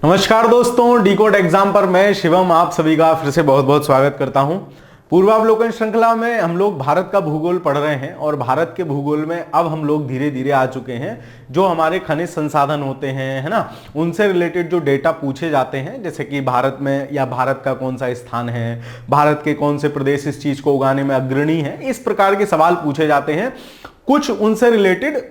नमस्कार दोस्तों, decode exam पर मैं शिवम आप सभी का फिर से बहुत बहुत स्वागत करता हूं। पूर्वावलोकन श्रृंखला में हम लोग भारत का भूगोल पढ़ रहे हैं और भारत के भूगोल में अब हम लोग धीरे धीरे आ चुके हैं। जो हमारे खनिज संसाधन होते हैं, है ना, उनसे रिलेटेड जो डेटा पूछे जाते हैं, जैसे कि भारत में या भारत का कौन सा स्थान है, भारत के कौन से प्रदेश इस चीज को उगाने में अग्रणी है, इस प्रकार के सवाल पूछे जाते हैं। कुछ उनसे रिलेटेड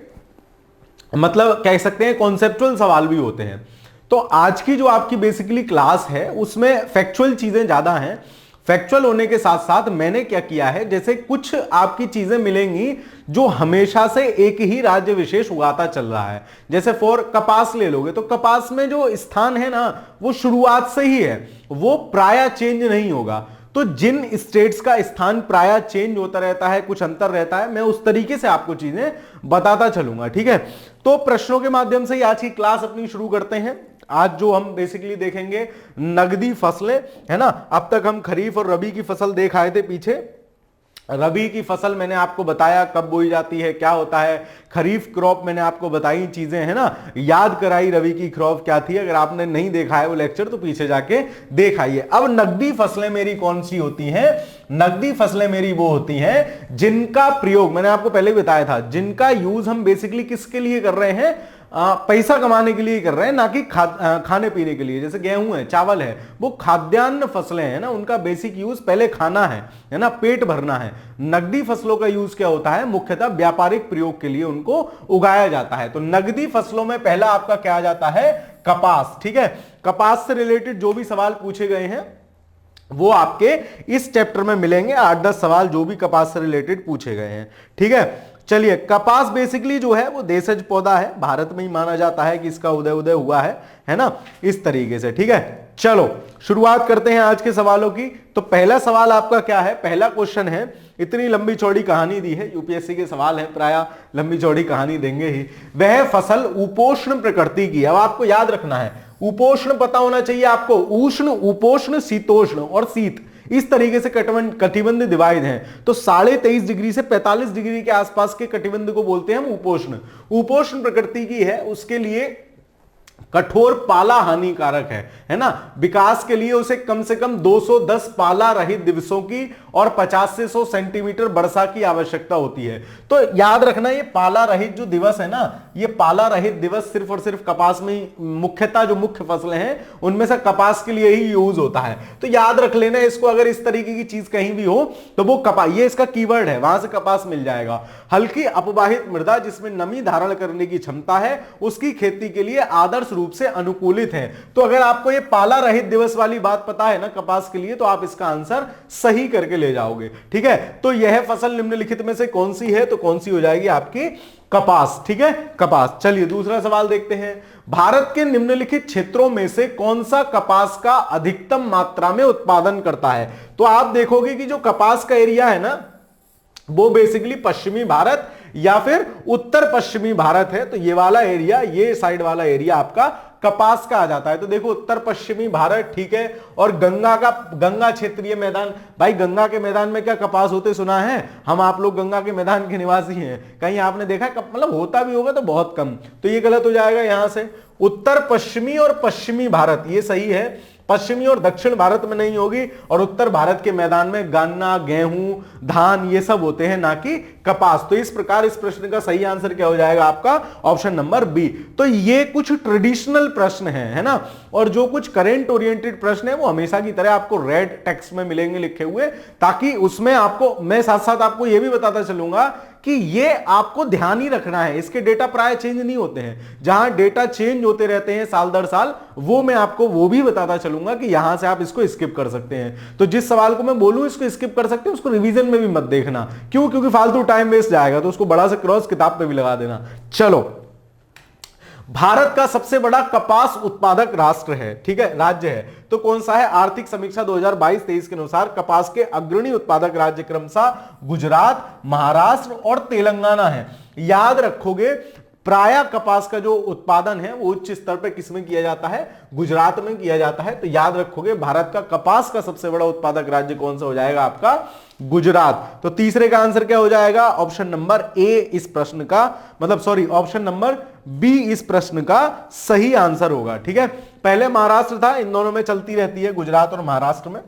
मतलब कह सकते हैं कॉन्सेप्चुअल सवाल भी होते हैं। तो आज की जो आपकी बेसिकली क्लास है उसमें फैक्चुअल चीजें ज्यादा हैं। फैक्चुअल होने के साथ साथ मैंने क्या किया है, जैसे कुछ आपकी चीजें मिलेंगी जो हमेशा से एक ही राज्य विशेष उगाता चल रहा है। जैसे फॉर कपास ले लोगे तो कपास में जो स्थान है ना वो शुरुआत से ही है, वो प्राय चेंज नहीं होगा। तो जिन स्टेट्स का स्थान प्राय चेंज होता रहता है, कुछ अंतर रहता है, मैं उस तरीके से आपको चीजें बताता चलूंगा। ठीक है, तो प्रश्नों के माध्यम से आज की क्लास अपनी शुरू करते हैं। आज जो हम बेसिकली देखेंगे नगदी फसलें, है ना। अब तक हम खरीफ और रबी की फसल देख आए थे। पीछे रबी की फसल मैंने आपको बताया कब बोई जाती है, क्या होता है। खरीफ क्रॉप मैंने आपको बताई चीजें, है ना, याद कराई रबी की क्रॉप क्या थी। अगर आपने नहीं देखा है वो लेक्चर तो पीछे जाके देख आइए। अब नगदी फसलें मेरी कौन सी होती हैं? नगदी फसलें मेरी वो होती हैं जिनका प्रयोग मैंने आपको पहले भी बताया था, जिनका यूज हम बेसिकली किसके लिए कर रहे हैं, पैसा कमाने के लिए कर रहे हैं, ना कि खाने पीने के लिए। जैसे गेहूं है, चावल है, वो खाद्यान्न फसलें हैं ना, उनका बेसिक यूज पहले खाना है ना, पेट भरना है। नगदी फसलों का यूज क्या होता है? मुख्यतः व्यापारिक प्रयोग के लिए उनको उगाया जाता है। तो नगदी फसलों में पहला आपका क्या आ जाता है? कपास। ठीक है, कपास से रिलेटेड जो भी सवाल पूछे गए हैं वो आपके इस चैप्टर में मिलेंगे। 8-10 सवाल जो भी कपास से रिलेटेड पूछे गए हैं। ठीक है, चलिए, कपास बेसिकली जो है वो देशज पौधा है, भारत में ही माना जाता है कि इसका उदय हुआ है ना, इस तरीके से। ठीक है, चलो शुरुआत करते हैं आज के सवालों की। तो पहला सवाल आपका क्या है? पहला क्वेश्चन है, इतनी लंबी चौड़ी कहानी दी है, यूपीएससी के सवाल है, प्राय लंबी चौड़ी कहानी देंगे ही। वह फसल उपोष्ण प्रकृति की। अब आपको याद रखना है, उपोष्ण पता होना चाहिए आपको। उष्ण, उपोष्ण, शीतोष्ण और शीत, इस तरीके से कटिबंध डिवाइड हैं। तो 23.5 डिग्री से 45 डिग्री के आसपास के कटिबंध को बोलते हैं हम उपोष्ण। उपोष्ण प्रकृति की है, उसके लिए कठोर पाला हानिकारक है ना। विकास के लिए उसे कम से कम 210 पाला रहित दिवसों की और 50 से 100 सेंटीमीटर वर्षा की आवश्यकता होती है। तो याद रखना, ये पाला रहित जो दिवस है ना, ये पाला रहित दिवस सिर्फ और सिर्फ कपास में, मुख्यतः जो मुख्य फसलें हैं उनमें से कपास के लिए ही यूज होता है। तो याद रख लेना इसको, अगर इस तरीके की चीज कहीं भी हो तो वो कपास, ये इसका कीवर्ड है, वहां से कपास मिल जाएगा। हल्की अपवाहित मृदा जिसमें नमी धारण करने की क्षमता है, उसकी खेती के लिए आदर्श रूप से अनुकूलित है। तो अगर आपको ये पाला रहित दिवस वाली बात पता है ना कपास के लिए, तो आप इसका आंसर सही करके ले जाओगे। ठीक है, तो यह फसल निम्नलिखित में से कौन सी है? तो कौन सी हो जाएगी आपकी? कपास। ठीक है, कपास। चलिए दूसरा सवाल देखते हैं। भारत के निम्नलिखित क्षेत्रों में से कौन सा कपास का अधिकतम मात्रा में उत्पादन करता है? तो आप देखोगे कि जो कपास का एरिया है ना वो बेसिकली पश्चिमी भारत या फिर उत्तर पश्चिमी भारत है। तो ये वाला एरिया, ये साइड वाला एरिया आपका कपास का आ जाता है। तो देखो उत्तर पश्चिमी भारत, ठीक है। और गंगा क्षेत्रीय मैदान, भाई गंगा के मैदान में क्या कपास होते सुना है? हम आप लोग गंगा के मैदान के निवासी हैं, कहीं आपने देखा? मतलब होता भी होगा तो बहुत कम। तो ये गलत हो जाएगा यहां से। उत्तर पश्चिमी और पश्चिमी भारत ये सही है, पश्चिमी और दक्षिण भारत में नहीं होगी। और उत्तर भारत के मैदान में गन्ना, गेहूं, धान ये सब होते हैं, ना कि कपास। तो इस प्रकार इस प्रश्न का सही आंसर क्या हो जाएगा आपका? Option number B. तो ये कुछ ट्रेडिशनल प्रश्न है ना, और जो कुछ करेंट ओरिएंटेड प्रश्न है वो हमेशा की तरह आपको रेड टेक्स्ट में मिलेंगे लिखे हुए, ताकि उसमें आपको मैं साथ साथ आपको यह भी बताता चलूंगा कि ये आपको ध्यान ही रखना है, इसके डेटा प्राय चेंज नहीं होते हैं। जहां डेटा चेंज होते रहते हैं साल दर साल, वो मैं आपको वो भी बताता चलूंगा कि यहां से आप इसको स्किप कर सकते हैं। तो जिस सवाल को मैं बोलूं इसको स्किप कर सकते हैं, उसको रिवीजन में भी मत देखना। क्यों? क्योंकि फालतू टाइम वेस्ट जाएगा। तो उसको बड़ा से क्रॉस किताब पे भी लगा देना। चलो, भारत का सबसे बड़ा कपास उत्पादक राष्ट्र है, ठीक है, राज्य है, तो कौन सा है? आर्थिक समीक्षा 2022-23 के अनुसार कपास के अग्रणी उत्पादक राज्य क्रमशः गुजरात, महाराष्ट्र और तेलंगाना है। याद रखोगे प्रायः कपास का जो उत्पादन है वो उच्च स्तर पर किसमें किया जाता है, गुजरात में किया जाता है। तो याद रखोगे भारत का कपास का सबसे बड़ा उत्पादक राज्य कौन सा हो जाएगा, आपका गुजरात। तो तीसरे का आंसर क्या हो जाएगा, ऑप्शन नंबर ए इस प्रश्न का, मतलब सॉरी ऑप्शन नंबर बी इस प्रश्न का सही आंसर होगा। ठीक है, पहले महाराष्ट्र था, इन दोनों में चलती रहती है, गुजरात और महाराष्ट्र में,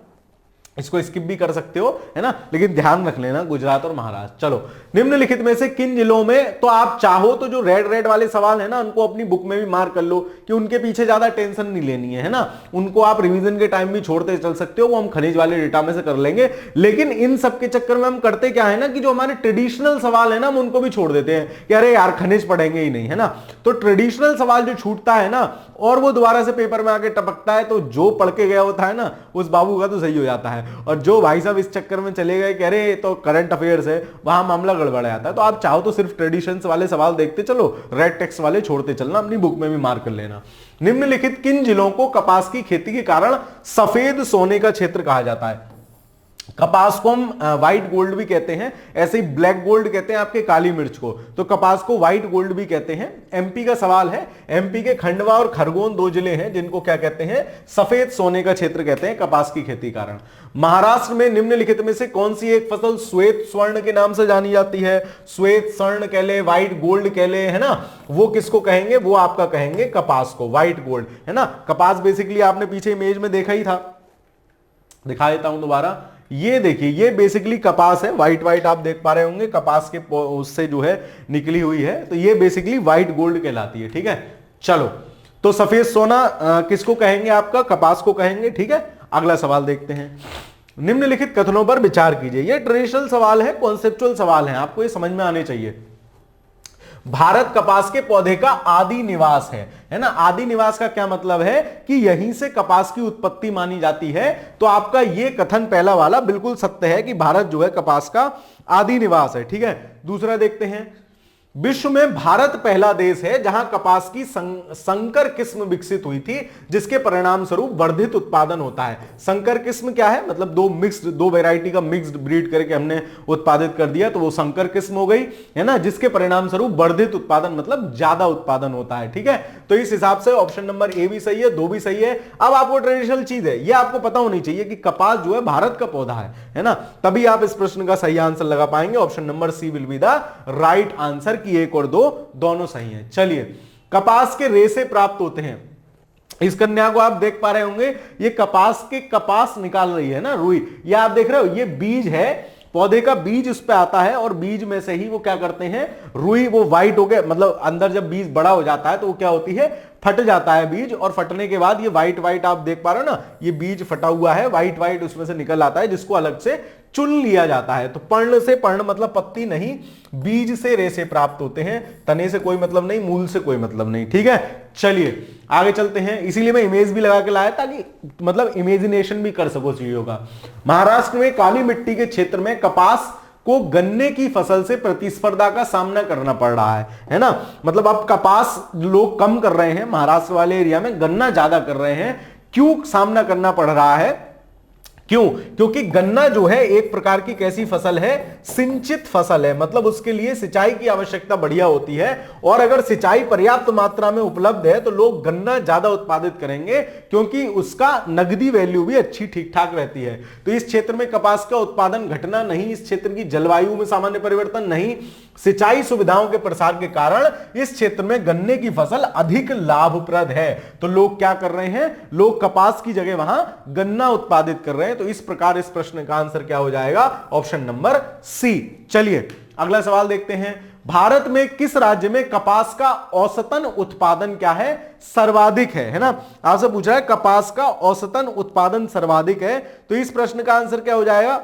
इसको स्किप भी कर सकते हो, है ना, लेकिन ध्यान रख लेना गुजरात और महाराष्ट्र। चलो, निम्नलिखित में से किन जिलों में, तो आप चाहो तो जो रेड रेड वाले सवाल है ना उनको अपनी बुक में भी मार्क कर लो कि उनके पीछे ज्यादा टेंशन नहीं लेनी है ना, उनको आप रिवीजन के टाइम भी छोड़ते चल सकते हो, वो हम खनिज वाले डेटा में से कर लेंगे। लेकिन इन सब के चक्कर में हम करते क्या है ना कि जो हमारे ट्रेडिशनल सवाल है ना हम उनको भी छोड़ देते हैं कि अरे यार खनिज पढ़ेंगे ही नहीं, है ना। तो ट्रेडिशनल सवाल जो छूटता है ना और वो दोबारा से पेपर में आके टपकता है, तो जो पढ़ के गया होता है ना उस बाबू का तो सही हो जाता है, और जो भाई साहब इस चक्कर में चले गए कह रहे तो करंट अफेयर्स है, वहां मामला गड़बड़ जाता है। तो आप चाहो तो सिर्फ ट्रेडिशंस वाले सवाल देखते चलो, रेड टेक्स्ट वाले छोड़ते चलना, अपनी बुक में भी मार्क कर लेना। निम्नलिखित किन जिलों को कपास की खेती के कारण सफेद सोने का क्षेत्र कहा जाता है। कपास को हम व्हाइट गोल्ड भी कहते हैं, ऐसे ही ब्लैक गोल्ड कहते हैं आपके काली मिर्च को, तो कपास को व्हाइट गोल्ड भी कहते हैं। एमपी का सवाल है, एमपी के खंडवा और खरगोन दो जिले हैं जिनको क्या कहते हैं, सफेद सोने का क्षेत्र कहते हैं कपास की खेती कारण। महाराष्ट्र में निम्नलिखित में से कौन सी एक फसल श्वेत स्वर्ण के नाम से जानी जाती है, श्वेत स्वर्ण कह ले, व्हाइट गोल्ड कह ले, है ना, वो किसको कहेंगे, वो आपका कहेंगे कपास को, व्हाइट गोल्ड, है ना। कपास बेसिकली आपने पीछे इमेज में देखा ही था, दिखा देता हूं दोबारा, ये देखिए ये बेसिकली कपास है, व्हाइट व्हाइट आप देख पा रहे होंगे, कपास के उससे जो है निकली हुई है, तो ये बेसिकली व्हाइट गोल्ड कहलाती है। ठीक है, चलो, तो सफेद सोना किसको कहेंगे, आपका कपास को कहेंगे। ठीक है, अगला सवाल देखते हैं। निम्नलिखित कथनों पर विचार कीजिए, ये ट्रेडिशनल सवाल है, कॉन्सेप्चुअल सवाल है, आपको ये समझ में आने चाहिए। भारत कपास के पौधे का आदि निवास है ना। आदि निवास का क्या मतलब है कि यहीं से कपास की उत्पत्ति मानी जाती है। तो आपका ये कथन पहला वाला बिल्कुल सत्य है कि भारत जो है कपास का आदि निवास है। ठीक है, दूसरा देखते हैं, विश्व में भारत पहला देश है जहां कपास की संकर किस्म विकसित हुई थी जिसके परिणाम स्वरूप वर्धित उत्पादन होता है। संकर किस्म क्या है, मतलब दो वैरायटी का मिक्स्ड ब्रीड करके हमने उत्पादित कर दिया, तो वो संकर किस्म हो गई, है ना, जिसके परिणाम स्वरूप वर्धित उत्पादन मतलब ज्यादा उत्पादन होता है। ठीक है, तो इस हिसाब से ऑप्शन नंबर ए भी सही है, दो भी सही है। अब आपको ट्रेडिशनल चीज है, ये आपको पता होनी चाहिए कि कपास जो है भारत का पौधा है ना, तभी आप इस प्रश्न का सही आंसर लगा पाएंगे। Option number C will be the right answer, कि एक और दो दोनों सही हैं। चलिए, कपास के रेशे प्राप्त होते हैं, इस कन्या को आप देख पा रहे होंगे, ये कपास निकाल रही है ना, रुई, ये आप देख रहे हो, ये बीज है, पौधे का बीज उस पे आता है और बीज में से ही वो क्या करते हैं, रुई, वो व्हाइट हो गया, मतलब अंदर जब बीज बड़ा हो जाता है तो वो क्या होती है, फट जाता है बीज, और फटने के बाद ये व्हाइट व्हाइट आप देख पा रहे हो ना, ये बीज फटा हुआ है, व्हाइट व्हाइट उसमें से निकल आता है, जिसको अलग से चुन लिया जाता है। तो पर्ण से, पर्ण मतलब पत्ती नहीं, बीज से रेशे प्राप्त होते हैं, तने से कोई मतलब नहीं, मूल से कोई मतलब नहीं। ठीक है, चलिए आगे चलते हैं, इसीलिए मैं इमेज भी लगा के लाया ताकि मतलब इमेजिनेशन भी कर सको चीजों का। महाराष्ट्र में काली मिट्टी के क्षेत्र में कपास को गन्ने की फसल से प्रतिस्पर्धा का सामना करना पड़ रहा है ना, मतलब अब कपास लोग कम कर रहे हैं, महाराष्ट्र वाले एरिया में गन्ना ज्यादा कर रहे हैं। क्यों सामना करना पड़ रहा है, क्यों, क्योंकि गन्ना जो है एक प्रकार की कैसी फसल है, सिंचित फसल है, मतलब उसके लिए सिंचाई की आवश्यकता बढ़िया होती है, और अगर सिंचाई पर्याप्त मात्रा में उपलब्ध है तो लोग गन्ना ज्यादा उत्पादित करेंगे क्योंकि उसका नगदी वैल्यू भी अच्छी ठीक ठाक रहती है। तो इस क्षेत्र में कपास का उत्पादन घटना नहीं, इस क्षेत्र की जलवायु में सामान्य परिवर्तन नहीं, सिंचाई सुविधाओं के प्रसार के कारण इस क्षेत्र में गन्ने की फसल अधिक लाभप्रद है। तो लोग क्या कर रहे हैं, लोग कपास की जगह वहां गन्ना उत्पादित कर रहे हैं। तो इस प्रकार इस प्रश्न का आंसर क्या हो जाएगा, ऑप्शन नंबर सी। चलिए अगला सवाल देखते हैं, भारत में किस राज्य में कपास का औसतन उत्पादन क्या है, सर्वाधिक है ना, आपसे पूछ रहा है कपास का औसतन उत्पादन सर्वाधिक है। तो इस प्रश्न का आंसर क्या हो जाएगा,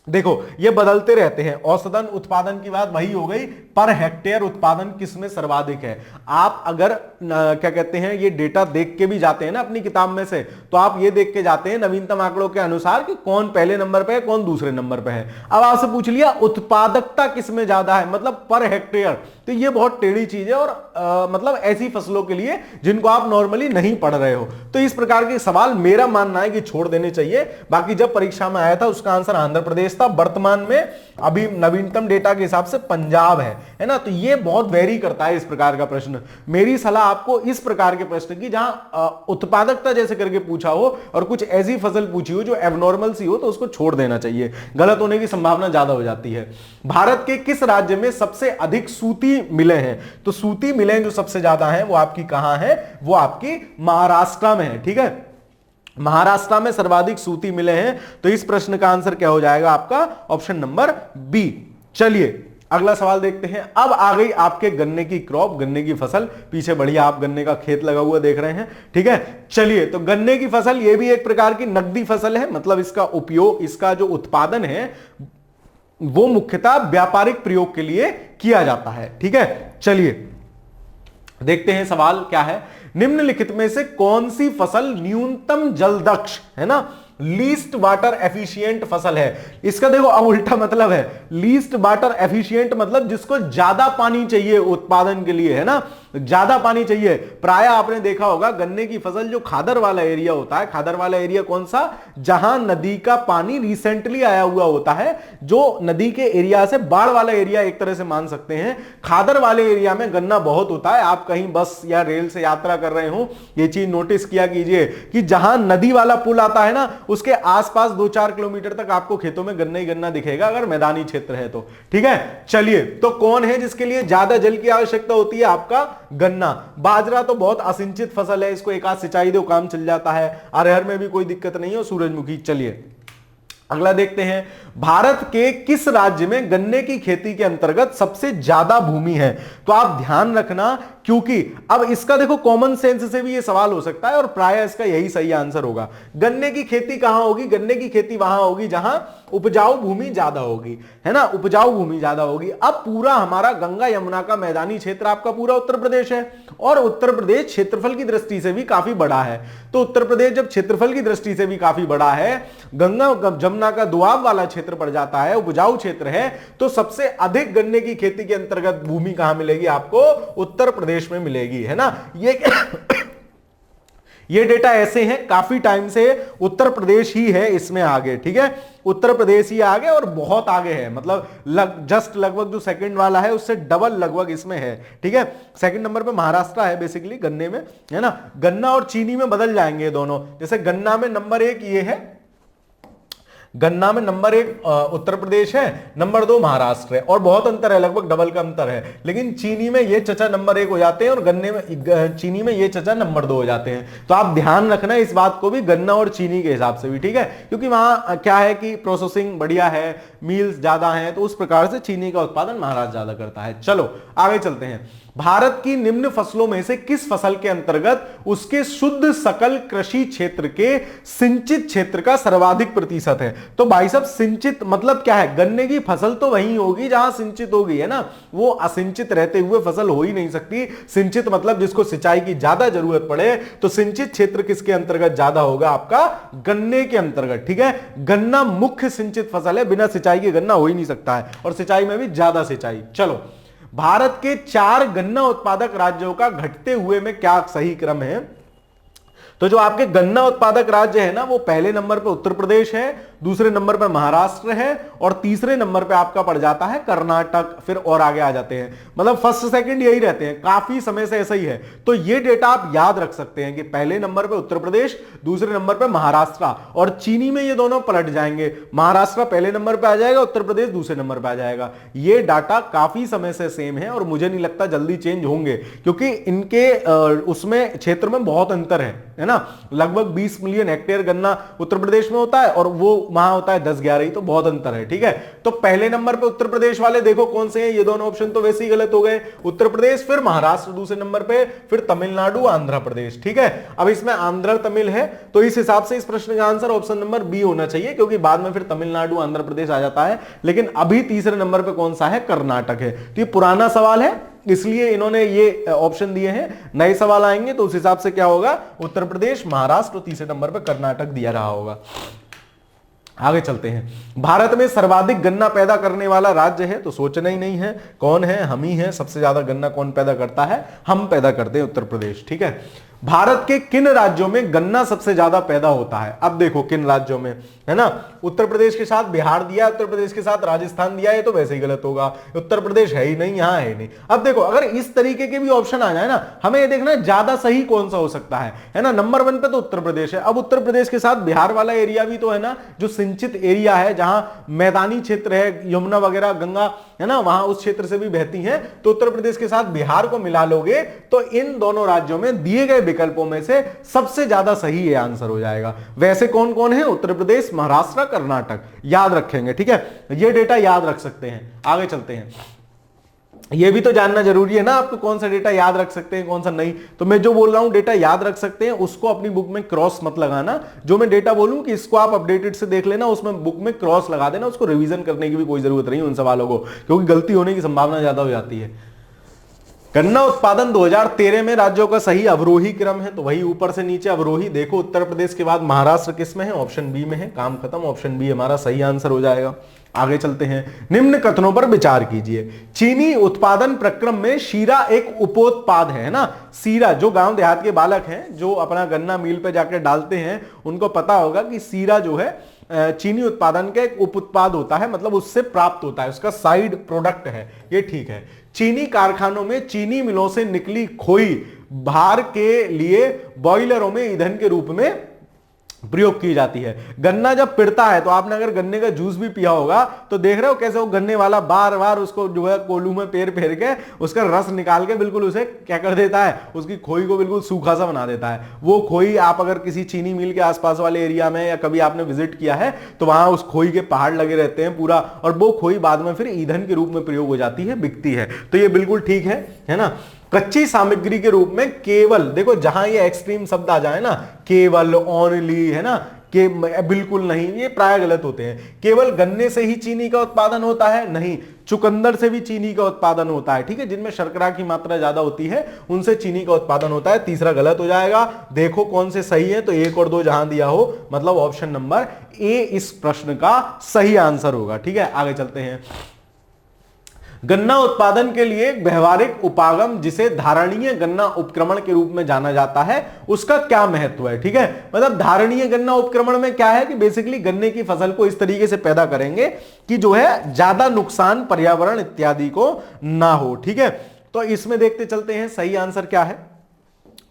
देखो ये बदलते रहते हैं, औसतन उत्पादन की बात वही हो गई, पर हेक्टेयर उत्पादन किसमें सर्वाधिक है। आप अगर क्या कहते हैं ये डेटा देख के भी जाते हैं ना अपनी किताब में से, तो आप ये देख के जाते हैं नवीनतम आंकड़ों के अनुसार कि कौन पहले नंबर पे है, कौन दूसरे नंबर पे है। अब आपसे पूछ लिया उत्पादकता किसमें ज्यादा है, मतलब पर हेक्टेयर, तो ये बहुत टेढ़ी चीज है, और मतलब ऐसी फसलों के लिए जिनको आप नॉर्मली नहीं पढ़ रहे हो। तो इस प्रकार के सवाल मेरा मानना है कि छोड़ देने चाहिए। बाकी जब परीक्षा में आया था उसका आंसर आंध्र प्रदेश प्रदेश था, वर्तमान में अभी नवीनतम डेटा के हिसाब से पंजाब है ना। तो ये बहुत वेरी करता है इस प्रकार का प्रश्न। मेरी सलाह आपको इस प्रकार के प्रश्न की जहां उत्पादकता जैसे करके पूछा हो और कुछ ऐसी फसल पूछी हो जो एबनॉर्मल सी हो, तो उसको छोड़ देना चाहिए, गलत होने की संभावना ज्यादा हो जाती है। भारत के किस राज्य में सबसे अधिक सूती मिलें हैं? तो सूती मिलें जो सबसे ज्यादा हैं वो आपकी कहां है? वो आपकी महाराष्ट्र में है। ठीक है, महाराष्ट्र में सर्वाधिक सूती मिले हैं। तो इस प्रश्न का आंसर क्या हो जाएगा आपका? Option number B. चलिए अगला सवाल देखते हैं। अब आ गई आपके गन्ने की क्रॉप, गन्ने की फसल। पीछे बढ़िया आप गन्ने का खेत लगा हुआ देख रहे हैं। ठीक है, चलिए तो गन्ने की फसल ये भी एक प्रकार की नकदी फसल है, मतलब इसका उपयोग, इसका जो उत्पादन है वो मुख्यतः व्यापारिक प्रयोग के लिए किया जाता है। ठीक है, चलिए देखते हैं सवाल क्या है। निम्नलिखित में से कौन सी फसल न्यूनतम जलदक्ष है ना, लीस्ट वाटर एफिशिएंट फसल है? इसका देखो अब उल्टा मतलब है। लीस्ट वाटर एफिशिएंट मतलब जिसको ज्यादा पानी चाहिए उत्पादन के लिए, है ना, ज्यादा पानी चाहिए। प्राय आपने देखा होगा गन्ने की फसल जो खादर वाला एरिया होता है, खादर वाला एरिया कौन सा? जहां नदी का पानी रिसेंटली आया हुआ होता है, जो नदी के एरिया से बाढ़ वाला एरिया एक तरह से मान सकते हैं। खादर वाले एरिया में गन्ना बहुत होता है। आप कहीं बस या रेल से यात्रा कर रहे हो, ये चीज नोटिस किया कीजिए कि जहां नदी वाला पुल आता है ना, उसके आसपास 2-4 किलोमीटर तक आपको खेतों में गन्ना ही गन्ना दिखेगा, अगर मैदानी क्षेत्र है तो। ठीक है, चलिए तो कौन है जिसके लिए ज्यादा जल की आवश्यकता होती है? आपका गन्ना। बाजरा तो बहुत असिंचित फसल है, इसको एक आध सिंचाई दो काम चल जाता है। अरहर में भी कोई दिक्कत नहीं है, और सूरजमुखी। चलिए अगला देखते हैं। भारत के किस राज्य में गन्ने की खेती के अंतर्गत सबसे ज्यादा भूमि है? तो आप ध्यान रखना, क्योंकि अब इसका देखो कॉमन सेंस से भी ये सवाल हो सकता है और प्राय इसका यही सही आंसर होगा। गन्ने की खेती कहां होगी? गन्ने की खेती वहां होगी जहां उपजाऊ भूमि ज्यादा होगी, है ना, उपजाऊ भूमि ज्यादा होगी। अब पूरा हमारा गंगा यमुना का मैदानी क्षेत्र आपका पूरा उत्तर प्रदेश है, और उत्तर प्रदेश क्षेत्रफल की दृष्टि से भी काफी बड़ा है। तो उत्तर प्रदेश जब क्षेत्रफल की दृष्टि से भी काफी बड़ा है, गंगा जमुना का दुआब वाला क्षेत्र पड़ जाता है, उपजाऊ क्षेत्र है, तो सबसे अधिक गन्ने की खेती के अंतर्गत भूमि कहां मिलेगी? आपको उत्तर प्रदेश में मिलेगी, है ना। ये डेटा ऐसे हैं, काफी टाइम से उत्तर प्रदेश ही है इसमें आगे। ठीक है, उत्तर प्रदेश ही आगे और बहुत आगे है, मतलब जस्ट लगभग जो सेकंड वाला है उससे डबल लगभग इसमें है। ठीक है, सेकंड नंबर पे महाराष्ट्र है बेसिकली गन्ने में, है ना। गन्ना और चीनी में बदल जाएंगे दोनों। जैसे गन्ना में नंबर 1 ये है, गन्ना में नंबर 1 उत्तर प्रदेश है, नंबर 2 महाराष्ट्र है, और बहुत अंतर है, लगभग डबल का अंतर है। लेकिन चीनी में ये चचा नंबर 1 हो जाते हैं और गन्ने में चीनी में ये चचा नंबर 2 हो जाते हैं। तो आप ध्यान रखना इस बात को भी, गन्ना और चीनी के हिसाब से भी। ठीक है, क्योंकि वहां क्या है कि प्रोसेसिंग बढ़िया है, मिल्स ज्यादा है, तो उस प्रकार से चीनी का उत्पादन महाराष्ट्र ज्यादा करता है। चलो आगे चलते हैं। भारत की निम्न फसलों में से किस फसल के अंतर्गत उसके शुद्ध सकल कृषि क्षेत्र के सिंचित क्षेत्र का सर्वाधिक प्रतिशत है? तो भाई साहब सिंचित मतलब क्या है? गन्ने की फसल तो वही होगी जहां सिंचित होगी, है ना, वो असिंचित रहते हुए फसल हो ही नहीं सकती। सिंचित मतलब जिसको सिंचाई की ज्यादा जरूरत पड़े, तो सिंचित क्षेत्र किसके अंतर्गत ज्यादा होगा? आपका गन्ने के अंतर्गत। ठीक है, गन्ना मुख्य सिंचित फसल है, बिना सिंचाई के गन्ना हो ही नहीं सकता है, और सिंचाई में भी ज्यादा सिंचाई। चलो, भारत के 4 गन्ना उत्पादक राज्यों का घटते हुए में क्या सही क्रम है? तो जो आपके गन्ना उत्पादक राज्य है ना, वो पहले नंबर पे उत्तर प्रदेश है, दूसरे नंबर पे महाराष्ट्र है, और तीसरे नंबर पे आपका पड़ जाता है कर्नाटक, फिर और आगे आ जाते हैं, मतलब फर्स्ट सेकंड यही रहते हैं, काफी समय से ऐसा ही है। तो ये डेटा आप याद रख सकते हैं कि पहले नंबर पे उत्तर प्रदेश, दूसरे नंबर पे महाराष्ट्र, और चीनी में ये दोनों पलट जाएंगे, महाराष्ट्र पहले नंबर पे आ जाएगा, उत्तर प्रदेश दूसरे नंबर पे आ जाएगा। ये डाटा काफी समय से सेम है और मुझे नहीं लगता जल्दी चेंज होंगे, क्योंकि इनके उसमें क्षेत्र में बहुत अंतर है ना। लगभग 20 मिलियन हेक्टेयर गन्ना उत्तर प्रदेश में होता है और वो वहां होता है 10-11 ही, तो बहुत अंतर है। ठीक है, तो पहले नंबर पे उत्तर प्रदेश वाले देखो कौन से हैं, ये दोनों ऑप्शन तो वैसे ही गलत हो गए, उत्तर प्रदेश, फिर महाराष्ट्र दूसरे नंबर पे, फिर तमिलनाडु, आंध्र प्रदेश। ठीक है, अब इसमें आंध्र तमिल है, तो इस हिसाब से इस प्रश्न का आंसर ऑप्शन नंबर बी होना चाहिए, क्योंकि बाद में फिर तमिलनाडु आंध्र प्रदेश आ जाता है। लेकिन अभी तीसरे नंबर पे कौन सा है? कर्नाटक है। तो ये पुराना सवाल है, इसलिए इन्होंने ये ऑप्शन दिए हैं। नए सवाल आएंगे तो उस हिसाब से क्या होगा? उत्तर प्रदेश, महाराष्ट्र, तीसरे नंबर पर कर्नाटक दिया रहा होगा। आगे चलते हैं। भारत में सर्वाधिक गन्ना पैदा करने वाला राज्य है, तो सोचना ही नहीं है, कौन है? हम ही है। सबसे ज्यादा गन्ना कौन पैदा करता है? हम पैदा करते हैं, उत्तर प्रदेश। ठीक है, भारत के किन राज्यों में गन्ना सबसे ज्यादा पैदा होता है? अब देखो किन राज्यों में, है ना, उत्तर प्रदेश के साथ बिहार दिया, उत्तर प्रदेश के साथ राजस्थान दिया, ये तो वैसे ही गलत होगा, उत्तर प्रदेश है ही नहीं, यहां है ही नहीं। अब देखो अगर इस तरीके के भी ऑप्शन आ जाए ना, हमें ये देखना है ज्यादा सही कौन सा हो सकता है ना। नंबर 1 पे तो उत्तर प्रदेश है। अब उत्तर प्रदेश के साथ बिहार वाला एरिया भी तो है ना, जो सिंचित एरिया है, जहां मैदानी क्षेत्र है, यमुना वगैरह गंगा है ना, वहां उस क्षेत्र से भी बहती है, तो उत्तर प्रदेश के साथ बिहार को मिला लोगे तो इन दोनों राज्यों में दिए गए विकल्पों में से सबसे ज्यादा सही ये आंसर हो जाएगा। वैसे कौन कौन है? उत्तर प्रदेश, महाराष्ट्र, कर्नाटक, याद रखेंगे, ठीक है, ये डेटा याद रख सकते हैं। आगे चलते हैं, ये भी तो जानना जरूरी है ना आपको, कौन सा डेटा याद रख सकते हैं कौन सा नहीं। तो मैं जो बोल रहा हूं डेटा याद रख सकते हैं, उसको अपनी बुक में क्रॉस मत लगाना। जो मैं डेटा बोलूं कि इसको आप अपडेटेड से देख लेना, उसमें बुक में क्रॉस लगा देना, उसको रिवीजन करने की भी कोई जरूरत नहीं उन सवालों को, क्योंकि गलती होने की संभावना ज्यादा हो जाती है। गन्ना उत्पादन 2013 में राज्यों का सही अवरोही क्रम है, तो वही ऊपर से नीचे अवरोही। देखो उत्तर प्रदेश के बाद महाराष्ट्र किस में है? ऑप्शन बी में है। काम खत्म, ऑप्शन बी हमारा सही आंसर हो जाएगा। आगे चलते हैं, निम्न कथनों पर विचार कीजिए। चीनी उत्पादन प्रक्रम में शीरा एक उपोत्पाद है ना। शीरा, जो गांव देहात के बालक हैं जो अपना गन्ना मिल पे जाकर डालते हैं, उनको पता होगा कि शीरा जो है चीनी उत्पादन का एक उप उत्पाद होता है, मतलब उससे प्राप्त होता है, उसका साइड प्रोडक्ट है, ये ठीक है। चीनी कारखानों में चीनी मिलों से निकली खोई भार के लिए बॉयलरों में ईंधन के रूप में प्रयोग की जाती है। गन्ना जब पिड़ता है, तो आपने अगर गन्ने का जूस भी पिया होगा तो देख रहे हो कैसे वो गन्ने वाला बार बार उसको जो है कोलू में पैर फेर के उसका रस निकाल के बिल्कुल उसे क्या कर देता है, उसकी खोई को बिल्कुल सूखा सा बना देता है। वो खोई आप अगर किसी चीनी मिल के आसपास वाले एरिया में या कभी आपने विजिट किया है तो वहां उस खोई के पहाड़ लगे रहते हैं पूरा, और वो खोई बाद में फिर ईंधन के रूप में प्रयोग हो जाती है, बिकती है। तो ये बिल्कुल ठीक है ना। कच्ची सामग्री के रूप में केवल, देखो जहां ये एक्सट्रीम शब्द आ जाए ना, केवल, ओनली, है ना, कि बिल्कुल नहीं, ये प्राय गलत होते हैं। केवल गन्ने से ही चीनी का उत्पादन होता है? नहीं, चुकंदर से भी चीनी का उत्पादन होता है, ठीक है, जिनमें शर्करा की मात्रा ज्यादा होती है उनसे चीनी का उत्पादन होता है। तीसरा गलत हो जाएगा। देखो कौन से सही है, तो 1 और 2 जहां दिया हो, मतलब ऑप्शन नंबर ए इस प्रश्न का सही आंसर होगा, ठीक है। आगे चलते हैं, गन्ना उत्पादन के लिए एक व्यवहारिक उपागम जिसे धारणीय गन्ना उपक्रमण के रूप में जाना जाता है, उसका क्या महत्व है? ठीक है, मतलब धारणीय गन्ना उपक्रमण में क्या है कि बेसिकली गन्ने की फसल को इस तरीके से पैदा करेंगे कि जो है ज्यादा नुकसान पर्यावरण इत्यादि को ना हो, ठीक है। तो इसमें देखते चलते हैं सही आंसर क्या है।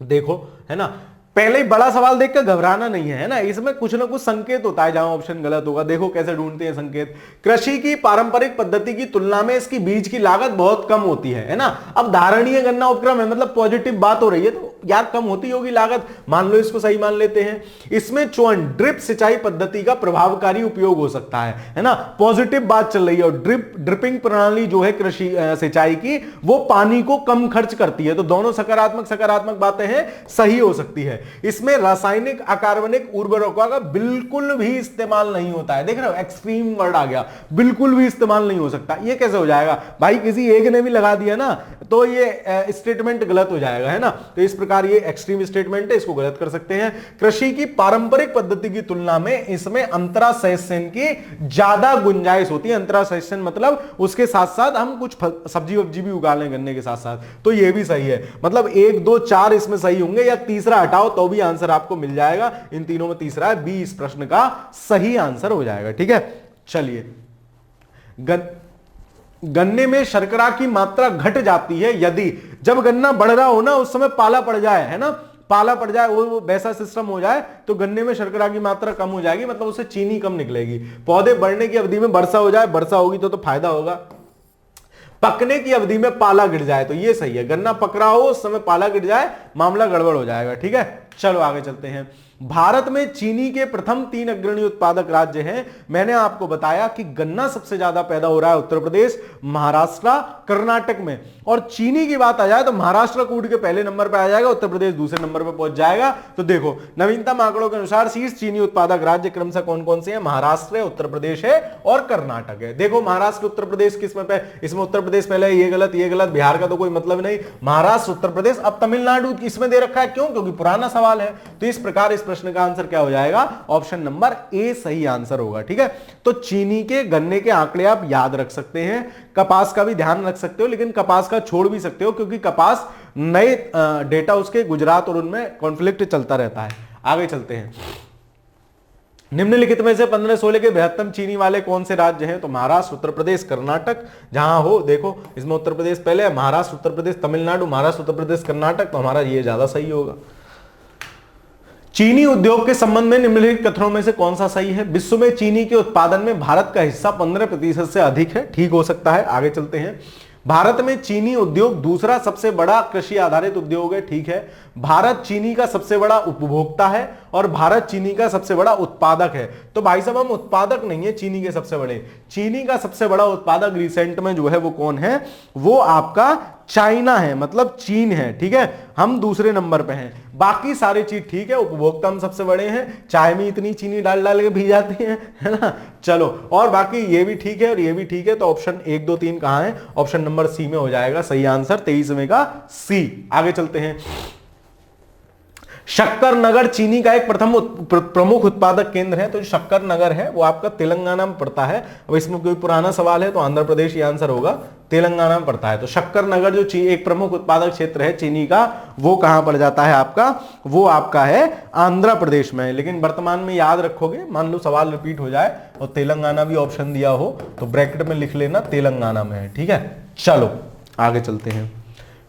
देखो, है ना, पहले ही बड़ा सवाल देखकर घबराना नहीं है ना, इसमें कुछ ना कुछ संकेत होता है जहां ऑप्शन गलत होगा। देखो कैसे ढूंढते हैं संकेत। कृषि की पारंपरिक पद्धति की तुलना में इसकी बीज की लागत बहुत कम होती है ना। अब धारणीय गन्ना उपक्रम है, मतलब पॉजिटिव बात हो रही है, तो यार कम होती होगी लागत, मान लो इसको सही मान लेते हैं। इसमें चौन ड्रिप सिंचाई पद्धति का प्रभावकारी उपयोग हो सकता है ना, पॉजिटिव बात चल रही है। और ड्रिपिंग प्रणाली जो है कृषि सिंचाई की, वो पानी को कम खर्च करती है, तो दोनों सकारात्मक बातें हैं, सही हो सकती है। इसमें रासायनिक अकार्बनिक उर्वरकों का बिल्कुल भी इस्तेमाल नहीं होता है। देख रहे हो, एक्सट्रीम वर्ड आ गया, बिल्कुल भी इस्तेमाल नहीं हो सकता। ये कैसे हो जाएगा भाई? किसी एक ने भी लगा दिया ना तो ये स्टेटमेंट गलत हो जाएगा, है ना। तो इस प्रकार ये एक्सट्रीम स्टेटमेंट है, इसको गलत कर सकते हैं। कृषि की पारंपरिक पद्धति की तुलना में इसमें अंतरासेचन की ज्यादा गुंजाइश होती है। अंतरासेचन मतलब उसके साथ साथ हम कुछ सब्जी वब्जी भी उगा लें गन्ने के साथ साथ, तो ये भी सही है। मतलब 1 2 4 इसमें सही होंगे, या तीसरा हटाओ तो भी आंसर आपको मिल जाएगा। इन तीनों में तीसरा है, बी इस प्रश्न का सही आंसर हो जाएगा, ठीक है। चलिए, गन्ने में शर्करा की मात्रा घट जाती है यदि, जब गन्ना बढ़ रहा हो ना उस समय पाला पड़ जाए, है ना, पाला पड़ जाए, वो वैसा सिस्टम हो जाए तो गन्ने में शर्करा की मात्रा कम हो जाएगी, मतलब उससे चीनी कम निकलेगी। पौधे बढ़ने की अवधि में वर्षा हो जाए, वर्षा होगी तो फायदा होगा। पकने की अवधि में पाला गिर जाए, तो ये सही है। गन्ना पक रहा हो उस समय पाला गिर जाए, मामला गड़बड़ हो जाएगा, ठीक है। चलो आगे चलते हैं। भारत में चीनी के प्रथम 3 अग्रणी उत्पादक राज्य हैं। मैंने आपको बताया कि गन्ना सबसे ज्यादा पैदा हो रहा है उत्तर प्रदेश, महाराष्ट्र, कर्नाटक में। और चीनी की बात आ जाए तो महाराष्ट्र कूद के पहले नंबर पर आ जाएगा, उत्तर प्रदेश दूसरे नंबर पर पहुंच जाएगा। तो देखो, नवीनतम आंकड़ों के अनुसार शीर्ष चीनी उत्पादक राज्य क्रमशः कौन कौन से हैं? महाराष्ट्र है, उत्तर प्रदेश है और कर्नाटक है। देखो महाराष्ट्र उत्तर प्रदेश किसमें पे, इसमें उत्तर प्रदेश पहले, ये गलत ये गलत, बिहार का तो कोई मतलब नहीं, महाराष्ट्र उत्तर प्रदेश। अब तमिलनाडु इसमें दे रखा है, क्यों? क्योंकि पुराना सवाल है। तो इस प्रकार इस प्रश्न का आंसर क्या हो जाएगा? ऑप्शन नंबर ए सही आंसर होगा, ठीक है। तो चीनी के गन्ने के आंकड़े आप याद रख सकते हैं, कपास का भी ध्यान रख सकते हो, लेकिन कपास का छोड़ भी सकते हो क्योंकि कपास नए डेटा उसके गुजरात और उनमें कॉन्फ्लिक्ट चलता रहता है। आगे चलते हैं। निम्नलिखित में से 15-16 के बृहत्तम चीनी वाले कौन से राज्य हैं? तो महाराष्ट्र, उत्तर प्रदेश, कर्नाटक। जहां हो देखो इसमें उत्तर प्रदेश पहले है, महाराष्ट्र, उत्तर प्रदेश, तमिलनाडु, महाराष्ट्र, उत्तर प्रदेश, कर्नाटक, तो हमारा ये ज्यादा सही होगा। चीनी उद्योग के संबंध में निम्नलिखित कथनों में से कौन सा सही है? विश्व में चीनी के उत्पादन में भारत का हिस्सा 15% से अधिक है। ठीक हो सकता है। आगे चलते हैं। भारत में चीनी उद्योग दूसरा सबसे बड़ा कृषि आधारित उद्योग है। ठीक है। भारत चीनी का सबसे बड़ा उपभोक्ता है और भारत चीनी का सबसे बड़ा उत्पादक है। तो भाई साहब हम उत्पादक नहीं है चीनी के सबसे बड़े, चीनी का सबसे बड़ा उत्पादक रिसेंट में जो है वो कौन है? वो आपका चाइना है, मतलब चीन है। ठीक है। हम दूसरे नंबर पे हैं, बाकी सारी चीज ठीक है। उपभोक्ता हम सबसे बड़े हैं, चाय में इतनी चीनी डाल डाल के पी जाती है ना। चलो, और बाकी ये भी ठीक है और ये भी ठीक है। तो ऑप्शन 1, 2, 3 कहां है? ऑप्शन नंबर सी में हो जाएगा सही आंसर, 23वें का सी। आगे चलते हैं। शक्कर नगर चीनी का एक प्रमुख उत्पादक केंद्र है। तो जो शक्कर नगर है वो आपका तेलंगाना में पड़ता है। अब इसमें कोई पुराना सवाल है तो आंध्र प्रदेश ये आंसर होगा, तेलंगाना में पड़ता है। तो शक्कर नगर जो एक प्रमुख उत्पादक क्षेत्र है चीनी का, वो कहां पड़ जाता है आपका? वो आपका है आंध्र प्रदेश में। लेकिन वर्तमान में याद रखोगे, मान लो सवाल रिपीट हो जाए और तेलंगाना भी ऑप्शन दिया हो तो ब्रैकेट में लिख लेना तेलंगाना में है। ठीक है। चलो आगे चलते हैं।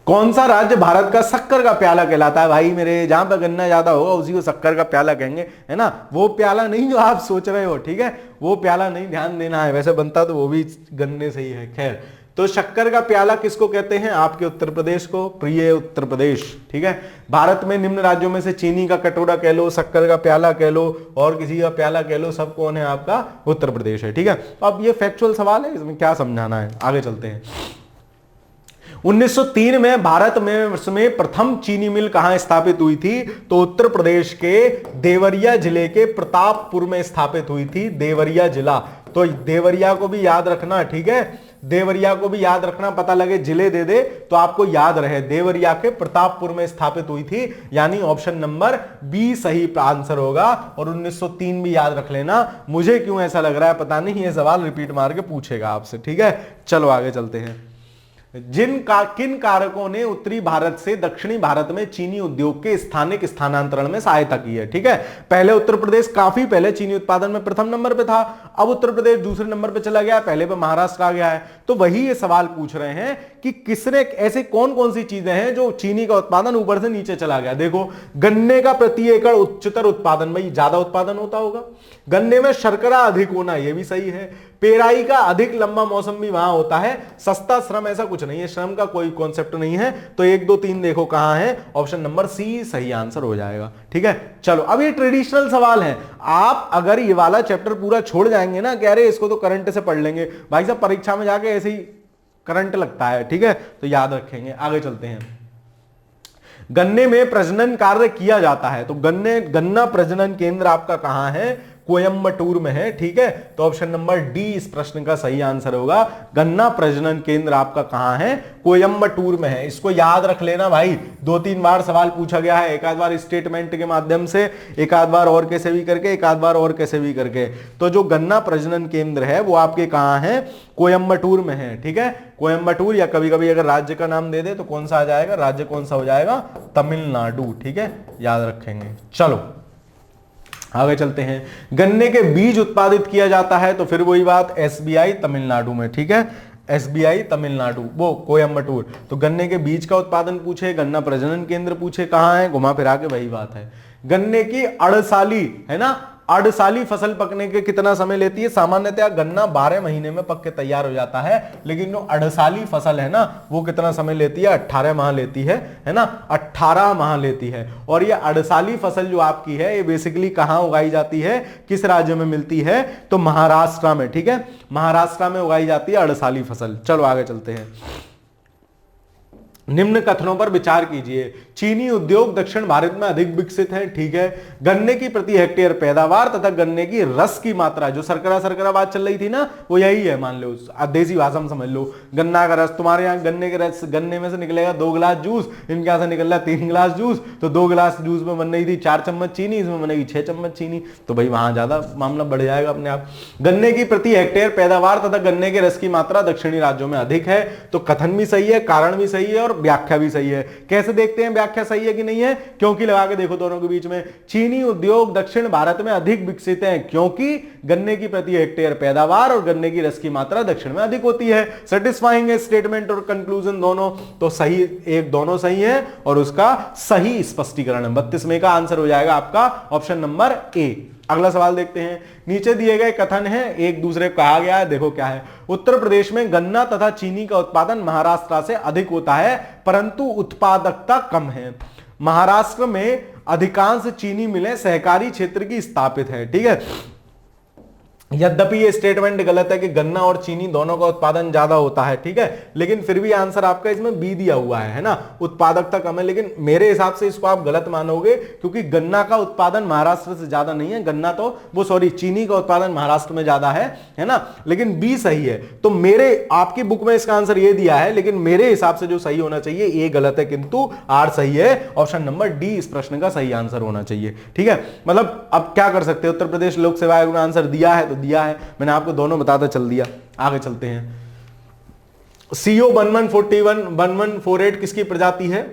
कौन सा राज्य भारत का शक्कर का प्याला कहलाता है? भाई मेरे, जहां पर गन्ना ज्यादा होगा उसी को शक्कर का प्याला कहेंगे, है ना। वो प्याला नहीं जो आप सोच रहे हो। ठीक है। वो प्याला नहीं, ध्यान देना है। वैसे बनता तो वो भी गन्ने से ही है। खैर, तो शक्कर का प्याला किसको कहते हैं? आपके उत्तर प्रदेश को। प्रिय उत्तर प्रदेश। ठीक है। भारत में निम्न राज्यों में से चीनी का कटोरा कह लो, शक्कर का प्याला कह लो और किसी का प्याला कह लो, सब कौन है? आपका उत्तर प्रदेश है। ठीक है। तो अब ये फैक्चुअल सवाल है, इसमें क्या समझाना है? आगे चलते हैं। 1903 में भारत में प्रथम चीनी मिल कहां स्थापित हुई थी? तो उत्तर प्रदेश के देवरिया जिले के प्रतापपुर में स्थापित हुई थी। देवरिया जिला, तो देवरिया को भी याद रखना। ठीक है। देवरिया को भी याद रखना, पता लगे जिले दे दे तो आपको याद रहे। देवरिया के प्रतापपुर में स्थापित हुई थी, यानी ऑप्शन नंबर बी सही आंसर होगा। और 1903 भी याद रख लेना। मुझे क्यों ऐसा लग रहा है पता नहीं, ये सवाल रिपीट मार के पूछेगा आपसे। ठीक है। चलो आगे चलते हैं। किन कारकों ने उत्तरी भारत से दक्षिणी भारत में चीनी उद्योग के स्थानिक स्थानांतरण में सहायता की है? ठीक है। पहले उत्तर प्रदेश काफी पहले चीनी उत्पादन में प्रथम नंबर पे था, अब उत्तर प्रदेश दूसरे नंबर पे चला गया, पहले पे महाराष्ट्र आ गया है। तो वही ये सवाल पूछ रहे हैं कि किसने, ऐसे कौन कौन सी चीजें हैं जो चीनी का उत्पादन ऊपर से नीचे चला गया। देखो, गन्ने का प्रति एकड़ उच्चतर उत्पादन, भाई ज्यादा उत्पादन होता होगा। गन्ने में शर्करा अधिक होना, यह भी सही है। पेराई का अधिक लंबा मौसम भी वहां होता है। सस्ता श्रम, ऐसा कुछ नहीं है, श्रम का कोई कॉन्सेप्ट नहीं है। तो 1, 2, 3 देखो कहां है? ऑप्शन नंबर सी सही आंसर हो जाएगा। ठीक है। चलो, अब ये ट्रेडिशनल सवाल है। आप अगर ये वाला चैप्टर पूरा छोड़ जाएंगे ना, कह रहे इसको तो करंट से पढ़ लेंगे, भाई साहब परीक्षा में जाके ऐसे ही करंट लगता है। ठीक है। तो याद रखेंगे। आगे चलते हैं। गन्ने में प्रजनन कार्य किया जाता है, तो गन्ना प्रजनन केंद्र आपका कहां है? कोयम्बटूर में है। ठीक है। तो ऑप्शन नंबर डी इस प्रश्न का सही आंसर होगा। गन्ना प्रजनन केंद्र आपका कहां है? कोयम्बटूर में है। इसको याद रख लेना भाई, 2-3 बार सवाल पूछा गया है, एक आध बार स्टेटमेंट के माध्यम से, एक आध बार और कैसे भी करके, एक आध बार और कैसे भी करके। तो जो गन्ना प्रजनन केंद्र है वो आपके कहां है? कोयम्बटूर में है। ठीक है। कोयम्बटूर, या कभी कभी अगर राज्य का नाम दे दे तो कौन सा आ जाएगा? राज्य कौन सा हो जाएगा? तमिलनाडु। ठीक है। याद रखेंगे। चलो आगे चलते हैं। गन्ने के बीज उत्पादित किया जाता है, तो फिर वही बात, एसबीआई तमिलनाडु में। ठीक है। एसबीआई तमिलनाडु, वो कोयम्बटूर। तो गन्ने के बीज का उत्पादन पूछे, गन्ना प्रजनन केंद्र पूछे, कहां है? घुमा फिरा के वही बात है। गन्ने की अड़साली, है ना, अड़साली फसल पकने के कितना समय लेती है? सामान्यतः गन्ना 12 महीने में पक के तैयार हो जाता है, लेकिन जो अड़साली फसल है ना वो कितना समय लेती है? 18 माह लेती है ना, 18 माह लेती है। और ये अड़साली फसल जो आपकी है ये बेसिकली कहां उगाई जाती है? किस राज्य में मिलती है? तो महाराष्ट्र में। ठीक है। महाराष्ट्र में उगाई जाती है अड़साली फसल। चलो आगे चलते हैं। निम्न कथनों पर विचार कीजिए। चीनी उद्योग दक्षिण भारत में अधिक विकसित है। ठीक है। गन्ने की प्रति हेक्टेयर पैदावार तथा गन्ने की रस की मात्रा, जो सरकरा बात चल रही थी ना, वो यही है। मान लो देसी भाषा में समझ लो, गन्ना का रस, तुम्हारे यहाँ गन्ने के रस, गन्ने में से निकलेगा 2 गिलास जूस, इनके यहाँ से निकल रहा है 3 गिलास जूस। तो 2 गिलास जूस में बन रही थी 4 चम्मच चीनी, इसमें बनेगी 6 चम्मच चीनी। तो भाई वहां ज्यादा मामला बढ़ जाएगा अपने आप। गन्ने की प्रति हेक्टेयर पैदावार तथा गन्ने के रस की मात्रा दक्षिणी राज्यों में अधिक है। तो कथन भी सही है, कारण भी सही है और व्याख्या भी सही है। कैसे देखते हैं व्याख्या सही है कि नहीं है? क्योंकि लगा के देखो दोनों के बीच में। चीनी उद्योग दक्षिण भारत में अधिक विकसित है क्योंकि गन्ने की प्रति हेक्टेयर पैदावार और गन्ने की रस की मात्रा दक्षिण में अधिक होती है। सेटिस्फाइंग है स्टेटमेंट और कंक्लूजन दोनों, तो सही एक दोनों सही है और उसका सही स्पष्टीकरण है। 32 में का आंसर हो जाएगा आपका ऑप्शन नंबर ए। अगला सवाल देखते हैं। नीचे दिए गए कथन है एक दूसरे को कहा गया है, देखो क्या है। उत्तर प्रदेश में गन्ना तथा चीनी का उत्पादन महाराष्ट्र से अधिक होता है परंतु उत्पादकता कम है। महाराष्ट्र में अधिकांश चीनी मिलें सहकारी क्षेत्र की स्थापित है, ठीक है। यद्यपि ये स्टेटमेंट गलत है कि गन्ना और चीनी दोनों का उत्पादन ज्यादा होता है, ठीक है, लेकिन फिर भी आंसर आपका इसमें बी दिया हुआ है ना, उत्पादकता कम है। लेकिन मेरे हिसाब से इसको आप गलत मानोगे क्योंकि गन्ना का उत्पादन महाराष्ट्र से ज्यादा नहीं है, गन्ना तो वो सॉरी चीनी का उत्पादन महाराष्ट्र में ज्यादा है ना, लेकिन बी सही है। तो मेरे आपकी बुक में इसका आंसर ये दिया है लेकिन मेरे हिसाब से जो सही होना चाहिए ये गलत है किंतु आर सही है। ऑप्शन नंबर डी इस प्रश्न का सही आंसर होना चाहिए, ठीक है। मतलब अब क्या कर सकते हैं, उत्तर प्रदेश लोक सेवा आयोग ने आंसर दिया है तो दिया है, मैंने आपको दोनों बताता चल दिया। आगे चलते हैं। CO 1148 किसकी प्रजाति है?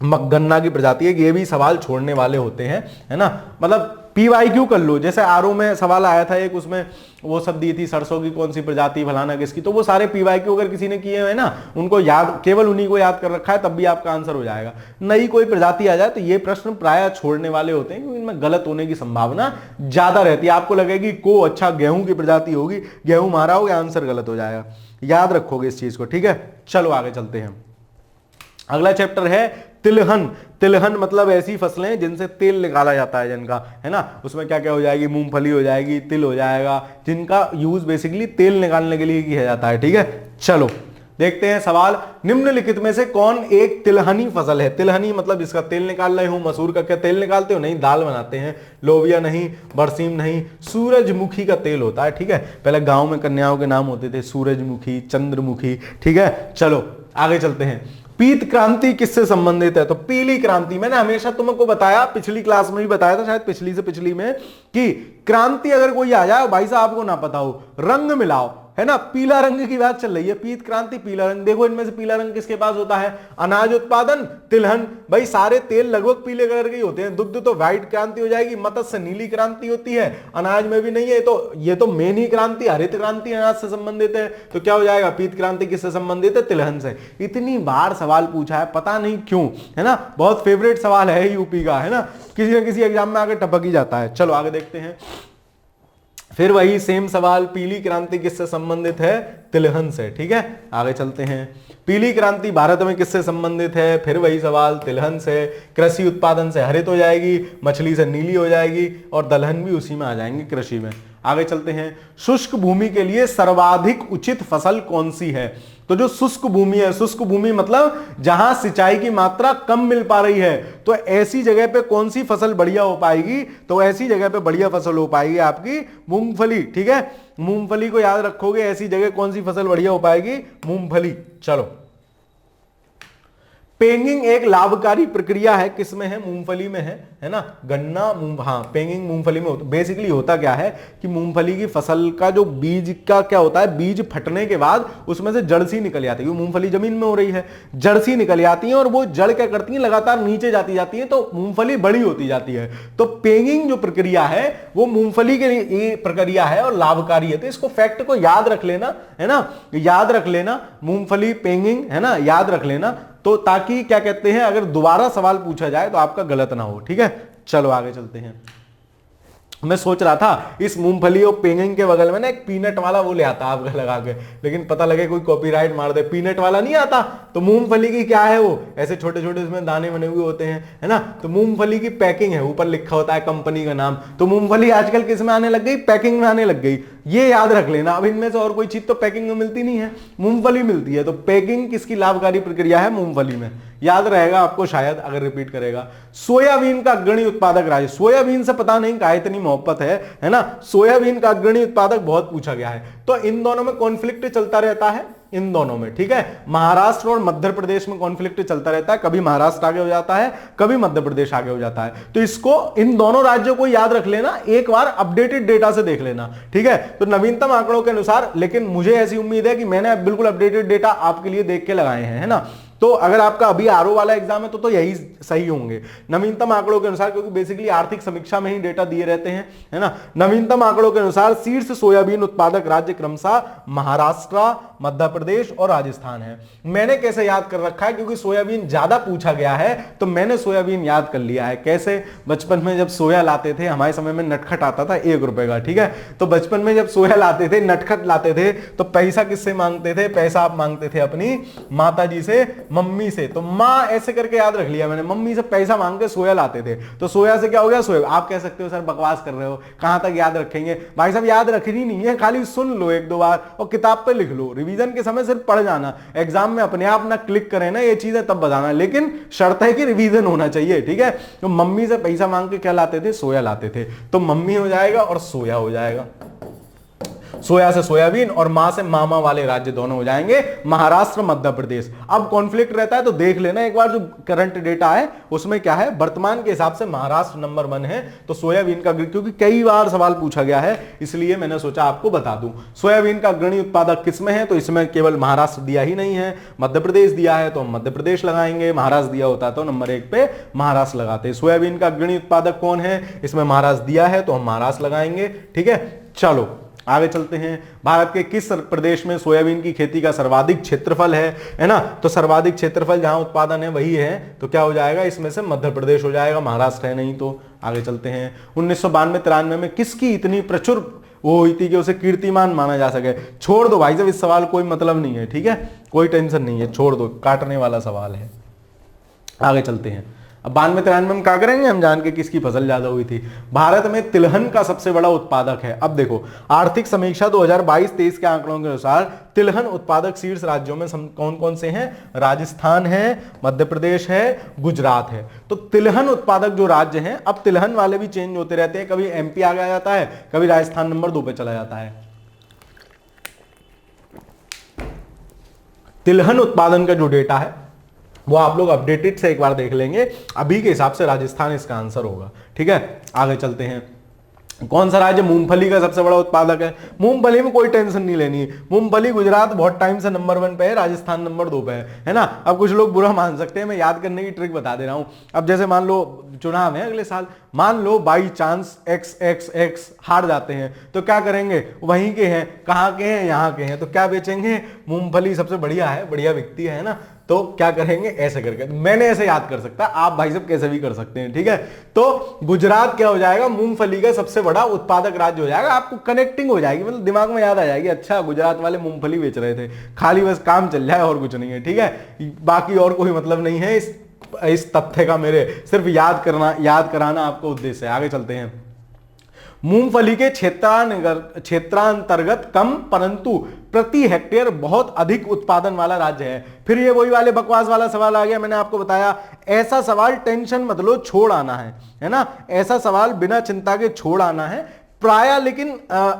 गन्ना की प्रजाति है। ये भी सवाल छोड़ने वाले होते हैं, है ना, मतलब PYQ कर लो। जैसे आरओ में सवाल आया था एक, उसमें वो सब दी थी सरसों की कौन सी प्रजाति फलाना किसकी, तो वो सारे PYQ अगर किसी ने किए हैं ना उनको याद, केवल उन्हीं को याद कर रखा है तब भी आपका आंसर हो जाएगा। नई कोई प्रजाति आ जाए तो ये प्रश्न प्राय छोड़ने वाले होते हैं क्योंकि इनमें गलत होने की संभावना ज्यादा रहती है। आपको लगेगी को अच्छा गेहूं की प्रजाति होगी, गेहूं मारा होगा, आंसर गलत हो जाएगा। याद रखोगे इस चीज को, ठीक है। चलो आगे चलते हैं। अगला चैप्टर है तिलहन। तिलहन मतलब ऐसी फसलें जिनसे तेल निकाला जाता है जिनका, है ना, उसमें क्या क्या हो जाएगी, मूंगफली हो जाएगी, तिल हो जाएगा, जिनका यूज बेसिकली तेल निकालने के लिए किया जाता है, ठीक है। चलो देखते हैं सवाल। निम्नलिखित में से कौन एक तिलहनी फसल है? तिलहनी मतलब जिसका तेल निकाल रहे हो। मसूर का क्या तेल निकालते हो? नहीं, दाल बनाते हैं। लोबिया नहीं, बरसीम नहीं, सूरजमुखी का तेल होता है, ठीक है। पहले गांव में कन्याओं के नाम होते थे, सूरजमुखी, चंद्रमुखी, ठीक है। चलो आगे चलते हैं। पीत क्रांति किससे संबंधित है? तो पीली क्रांति। मैंने हमेशा तुमको बताया, पिछली क्लास में भी बताया था, शायद पिछली से पिछली में, कि क्रांति अगर कोई आ जाए भाई साहब आपको ना पता हो, रंग मिलाओ, है ना। पीला रंग की बात चल रही है, पीत क्रांति पीला रंग। देखो इनमें से पीला रंग किसके पास होता है? अनाज उत्पादन, तिलहन। भाई सारे तेल लगभग पीले कलर के ही होते हैं। दुग्ध तो व्हाइट क्रांति हो जाएगी, मत्स्य नीली क्रांति होती है, अनाज में भी नहीं है। तो ये तो मेन ही क्रांति हरित क्रांति अनाज से संबंधित है। तो क्या हो जाएगा? पीत क्रांति किससे संबंधित है? तिलहन से। इतनी बार सवाल पूछा है, पता नहीं क्यों, है ना, बहुत फेवरेट सवाल है यूपी का, है ना, किसी न किसी एग्जाम में आगे टपक ही जाता है। चलो आगे देखते हैं। फिर वही सेम सवाल, पीली क्रांति किससे संबंधित है? तिलहन से, ठीक है। आगे चलते हैं। पीली क्रांति भारत में किससे संबंधित है? फिर वही सवाल, तिलहन से। कृषि उत्पादन से हरित हो जाएगी, मछली से नीली हो जाएगी और दलहन भी उसी में आ जाएंगे, कृषि में। आगे चलते हैं। शुष्क भूमि के लिए सर्वाधिक उचित फसल कौन सी है? तो जो शुष्क भूमि है, शुष्क भूमि मतलब जहां सिंचाई की मात्रा कम मिल पा रही है, तो ऐसी जगह पे कौन सी फसल बढ़िया हो पाएगी? तो ऐसी जगह पे बढ़िया फसल हो पाएगी आपकी मूंगफली, ठीक है। मूंगफली को याद रखोगे, ऐसी जगह कौन सी फसल बढ़िया हो पाएगी? मूंगफली। चलो, पेंगिंग एक लाभकारी प्रक्रिया है, किसमें है? मूंगफली में है ना। गन्ना हाँ, पेंगिंग मूंगफली में होता। बेसिकली होता क्या है कि मूंगफली की फसल का जो बीज का क्या होता है, बीज फटने के बाद उसमें से जड़ सी निकल आती है, क्योंकि मूंगफली जमीन में हो रही है, जड़ सी निकल आती है और वो जड़ क्या करती है, लगातार नीचे जाती है, तो मूंगफली बड़ी होती जाती है। तो पेंगिंग जो प्रक्रिया है वो मूंगफली के लिए प्रक्रिया है और लाभकारी है। तो इसको फैक्ट को याद रख लेना, है ना, याद रख लेना, मूंगफली पेंगिंग, है ना, याद रख लेना, तो ताकि क्या कहते हैं अगर दोबारा सवाल पूछा जाए तो आपका गलत ना हो, ठीक है। चलो आगे चलते हैं। मैं सोच रहा था इस मूंगफली और पेंगिंग के बगल में ना एक पीनट वाला वो ले आता आपका लगा के, लेकिन पता लगे कोई कॉपीराइट मार दे। पीनट वाला नहीं आता, तो मूंगफली की क्या है, वो ऐसे छोटे छोटे इसमें दाने बने हुए होते हैं, है ना। तो मूंगफली की पैकिंग है, ऊपर लिखा होता है कंपनी का नाम। तो मूंगफली आजकल किस में आने लग गई? पैकिंग में आने लग गई। ये याद रख लेना। अब इनमें से और कोई चीज तो पैकिंग में मिलती नहीं है, मूंगफली मिलती है। तो पैकिंग किसकी लाभकारी प्रक्रिया है? मूंगफली में। याद रहेगा आपको शायद अगर रिपीट करेगा। सोयाबीन का अग्रणी उत्पादक राज्य। सोयाबीन से पता नहीं काहे इतनी मोहब्बत है ना। सोयाबीन का अग्रणी उत्पादक बहुत पूछा गया है। तो इन दोनों में कॉन्फ्लिक्ट चलता रहता है, इन दोनों में, ठीक है। महाराष्ट्र और मध्य प्रदेश में कॉन्फ्लिक्ट चलता रहता है, कभी महाराष्ट्र आगे हो जाता है, कभी मध्य प्रदेश आगे हो जाता है। तो इसको, इन दोनों राज्यों को याद रख लेना, एक बार अपडेटेड डेटा से देख लेना, ठीक है। तो नवीनतम आंकड़ों के अनुसार, लेकिन मुझे ऐसी उम्मीद है कि मैंने बिल्कुल अपडेटेड डेटा आपके लिए देख के लगाए हैं, है ना। तो अगर आपका अभी आरओ वाला एग्जाम है तो यही सही होंगे नवीनतम आंकड़ों के अनुसार, क्योंकि बेसिकली आर्थिक समीक्षा में ही डेटा दिए रहते हैं, है ना। नवीनतम आंकड़ों के अनुसार शीर्ष सोयाबीन उत्पादक राज्य क्रमशः महाराष्ट्र, मध्य प्रदेश और राजस्थान है। मैंने कैसे याद कर रखा है, क्योंकि सोयाबीन ज्यादा पूछा गया है तो मैंने सोयाबीन याद कर लिया है। कैसे, बचपन में जब सोया लाते थे, हमारे समय में नटखट आता था 1 रुपए का, ठीक है। तो बचपन में जब सोया लाते थे, नटखट लाते थे, तो पैसा किससे मांगते थे? पैसा आप मांगते थे अपनी माता जी से, मम्मी से। तो माँ ऐसे करके याद रख लिया मैंने, मम्मी से पैसा मांग के सोया लाते थे। तो सोया से क्या हो गया? सोया। आप कह सकते हो सर बकवास कर रहे हो, कहां तक याद रखेंगे? भाई साहब याद रखनी नहीं है, खाली सुन लो 1-2 बार और किताब पे लिख लो। रिवीजन के समय सिर्फ पढ़ जाना, एग्जाम में अपने आप ना क्लिक करें ना ये चीजें तब बताना, लेकिन शर्त है कि रिवीजन होना चाहिए, ठीक है। तो मम्मी से पैसा मांग के क्या लाते थे? सोया लाते थे। तो मम्मी हो जाएगा और सोया हो जाएगा। सोया से सोयाबीन और मां से मामा वाले राज्य दोनों हो जाएंगे महाराष्ट्र, मध्य प्रदेश। अब कॉन्फ्लिक्ट रहता है तो देख लेना एक बार, जो करंट डेटा है उसमें क्या है, वर्तमान के हिसाब से महाराष्ट्र नंबर 1 है। तो सोयाबीन का, क्योंकि कई बार सवाल पूछा गया है इसलिए मैंने सोचा आपको बता दूं। सोयाबीन का अग्रणी उत्पादक किसमें है? तो इसमें केवल महाराष्ट्र दिया ही नहीं है, मध्य प्रदेश दिया है तो हम मध्य प्रदेश लगाएंगे, महाराष्ट्र दिया होता तो नंबर 1 पे महाराष्ट्र लगाते। सोयाबीन का अग्रणी उत्पादक कौन है? इसमें महाराष्ट्र दिया है तो हम महाराष्ट्र लगाएंगे, ठीक है। चलो आगे चलते हैं। भारत के किस प्रदेश में सोयाबीन की खेती का सर्वाधिक क्षेत्रफल है ना। तो सर्वाधिक क्षेत्रफल जहां उत्पादन है वही है, तो क्या हो जाएगा? इसमें से मध्य प्रदेश हो जाएगा, महाराष्ट्र है नहीं। तो आगे चलते हैं। 1992-93 में किसकी इतनी प्रचुर वो हुई थी कि उसे कीर्तिमान माना जा सके? छोड़ दो भाई साहब, इस सवाल कोई मतलब नहीं है, ठीक है, कोई टेंशन नहीं है, छोड़ दो, काटने वाला सवाल है। आगे चलते हैं। अब 92-93 में हम क्या करेंगे, हम जान के किसकी फसल ज्यादा हुई थी। भारत में तिलहन का सबसे बड़ा उत्पादक है। अब देखो, आर्थिक समीक्षा 2022-23 के आंकड़ों के अनुसार तिलहन उत्पादक शीर्ष राज्यों में कौन कौन से हैं? राजस्थान है, मध्य प्रदेश है, गुजरात है। तो तिलहन उत्पादक जो राज्य हैं, अब तिलहन वाले भी चेंज होते रहते हैं, कभी एमपी आ गया जाता है, कभी राजस्थान नंबर 2 पे चला जाता है। तिलहन उत्पादन का जो डेटा है वो आप लोग अपडेटेड से एक बार देख लेंगे, अभी के हिसाब से राजस्थान इसका आंसर होगा, ठीक है। आगे चलते हैं। कौन सा राज्य मूंगफली का सबसे बड़ा उत्पादक है? मूंगफली में कोई टेंशन नहीं लेनी है, मूंगफली गुजरात बहुत टाइम से नंबर 1 पे है, राजस्थान नंबर 2 पे है ना। अब कुछ लोग बुरा मान सकते हैं, मैं याद करने की ट्रिक बता दे रहा हूं। अब जैसे मान लो चुनाव है अगले साल, मान लो बाई चांस x हार जाते हैं, तो क्या करेंगे? वहीं के हैं, कहां के हैं? यहां के हैं, तो क्या बेचेंगे? मूंगफली सबसे बढ़िया है, बढ़िया बिकती है ना, तो क्या करेंगे? ऐसे करके। मैंने ऐसे याद कर सकता, आप भाई साहब कैसे भी कर सकते हैं, ठीक है। तो गुजरात क्या हो जाएगा? मूंगफली का सबसे बड़ा उत्पादक राज्य हो जाएगा। आपको कनेक्टिंग हो जाएगी, मतलब दिमाग में याद आ जाएगी, अच्छा गुजरात वाले मूंगफली बेच रहे थे, खाली बस काम चल जाए और कुछ नहीं है, ठीक है। बाकी और कोई मतलब नहीं है इस तथ्य का, मेरे सिर्फ याद कराना आपको उद्देश्य है। आगे चलते हैं। मूंगफली के क्षेत्रांतर्गत कम परंतु प्रति हेक्टेयर बहुत अधिक उत्पादन वाला राज्य है। फिर ये वही वाले बकवास वाला सवाल आ गया, मैंने आपको बताया ऐसा सवाल टेंशन मत लो, छोड़ आना है ना, ऐसा सवाल बिना चिंता के छोड़ आना है प्राय। लेकिन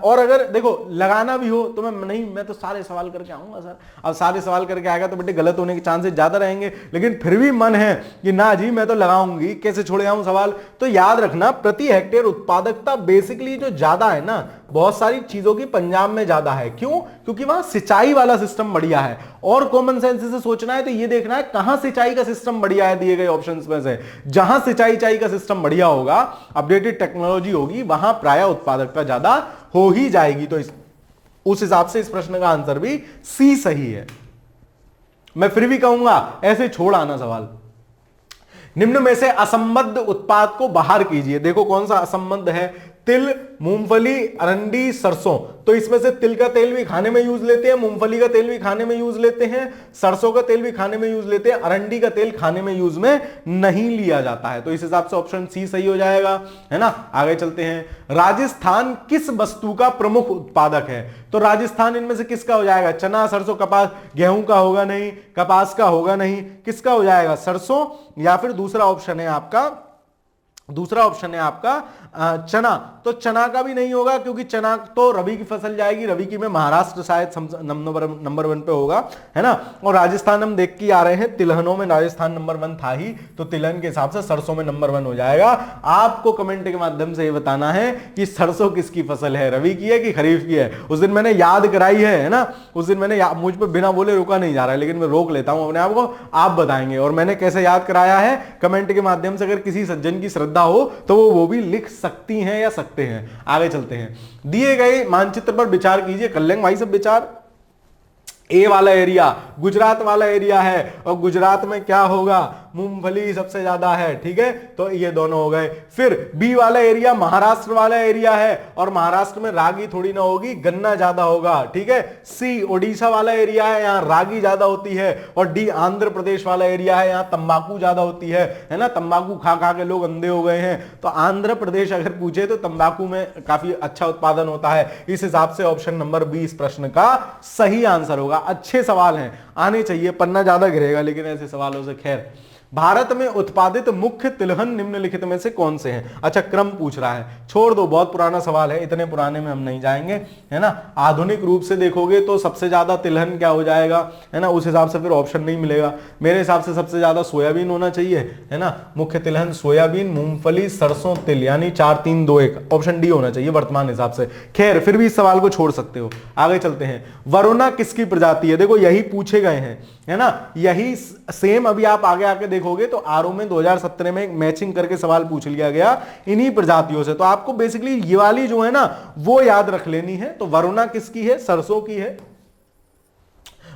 और अगर देखो लगाना भी हो तो मैं तो सारे सवाल करके आऊंगा सर, अब सारे सवाल करके आएगा तो बेटे गलत होने के चांसेस ज्यादा रहेंगे, लेकिन फिर भी मन है कि ना जी मैं तो लगाऊंगी, कैसे छोड़े आऊं सवाल। तो याद रखना, प्रति हेक्टेयर उत्पादकता बेसिकली जो ज्यादा है ना, बहुत सारी चीजों की पंजाब में ज्यादा है। क्यों? क्योंकि वहां सिंचाई वाला सिस्टम बढ़िया है। और कॉमन सेंस से सोचना है तो ये देखना है कहां सिंचाई का सिस्टम बढ़िया है, दिए गए ऑप्शंस में से जहां सिंचाई का सिस्टम बढ़िया होगा, अपडेटेड टेक्नोलॉजी होगी, वहां प्राय उत्पादकता ज्यादा हो ही जाएगी। तो उस हिसाब से इस प्रश्न का आंसर भी सी सही है। मैं फिर भी कहूंगा ऐसे छोड़ आना सवाल। निम्न में से असंबद्ध उत्पाद को बाहर कीजिए। देखो कौन सा असंबद्ध है, तिल, मूंगफली, अरंडी, सरसों। तो इसमें से तिल का तेल भी खाने में यूज लेते हैं, मूंगफली का तेल भी खाने में यूज लेते हैं, सरसों का तेल भी खाने में यूज लेते हैं, अरंडी का तेल खाने में यूज में नहीं लिया जाता है। तो इस हिसाब से ऑप्शन सी सही हो जाएगा, है ना। आगे चलते हैं। राजस्थान किस वस्तु का प्रमुख उत्पादक है? तो राजस्थान इनमें से किसका हो जाएगा? चना, सरसों, कपास। गेहूं का होगा नहीं, कपास का होगा नहीं, किसका हो जाएगा? सरसों, या फिर दूसरा ऑप्शन है आपका दूसरा ऑप्शन है आपका चना। तो चना का भी नहीं होगा, क्योंकि चना तो रबी की फसल जाएगी, रबी की में महाराष्ट्र शायद नंबर 1 पे होगा, है ना। और राजस्थान हम देख के आ रहे हैं, तिलहनों में राजस्थान नंबर 1 था ही, तो तिलहन के हिसाब से सरसों में नंबर 1 हो जाएगा। आपको कमेंट के माध्यम से ये बताना है कि सरसों किसकी फसल है, रबी की है कि खरीफ की है। उस दिन मैंने याद कराई है ना, उस दिन मैंने मुझ पर बिना बोले रुका नहीं जा रहा है, लेकिन मैं रोक लेता हूं अपने आप को, आप बताएंगे। और मैंने कैसे याद कराया है कमेंट के माध्यम से, अगर किसी सज्जन की श्रद्धा हो तो वो भी लिख सकती हैं या सकते हैं। आगे चलते हैं, दिए गए मानचित्र पर विचार कीजिए। कर लेंगे भाई सब विचार। ए वाला एरिया गुजरात वाला एरिया है, और गुजरात में क्या होगा, मूंगफली सबसे ज्यादा है, ठीक है, तो ये दोनों हो गए। फिर बी वाला एरिया महाराष्ट्र वाला एरिया है, और महाराष्ट्र में रागी थोड़ी ना होगी, गन्ना ज्यादा होगा, ठीक है। सी ओडिशा वाला एरिया है, यहां रागी ज्यादा होती है। और डी आंध्र प्रदेश वाला एरिया है, यहां तंबाकू ज्यादा होती है ना, तंबाकू खा खा के लोग अंधे हो गए हैं। तो आंध्र प्रदेश अगर पूछे तो तंबाकू में काफी अच्छा उत्पादन होता है। इस हिसाब से ऑप्शन नंबर 20 प्रश्न का सही आंसर होगा। अच्छे सवाल हैं, आने चाहिए, पन्ना ज्यादा गिरेगा लेकिन ऐसे सवालों से। खैर, भारत में उत्पादित मुख्य तिलहन निम्नलिखित में से कौन से हैं? अच्छा, क्रम पूछ रहा है, छोड़ दो, बहुत पुराना सवाल है, इतने पुराने में हम नहीं जाएंगे, है ना। आधुनिक रूप से देखोगे तो सबसे ज्यादा तिलहन क्या हो जाएगा, है ना, उस हिसाब से फिर ऑप्शन नहीं मिलेगा। मेरे हिसाब से सबसे ज्यादा सोयाबीन होना चाहिए, है ना। मुख्य तिलहन सोयाबीन, मूंगफली, सरसों, तिल, यानी 4 3 2 1, ऑप्शन डी होना चाहिए वर्तमान हिसाब से। खैर, फिर भी इस सवाल को छोड़ सकते हो। आगे चलते हैं, वरुणा किसकी प्रजाति है? देखो यही पूछे गए हैं, है ना, यही सेम अभी आप आगे आके देखोगे तो आरओ में 2017 में एक मैचिंग करके सवाल पूछ लिया गया इन्हीं प्रजातियों से। तो आपको बेसिकली ये वाली जो है ना वो याद रख लेनी है। तो वरुणा किसकी है? सरसों की है।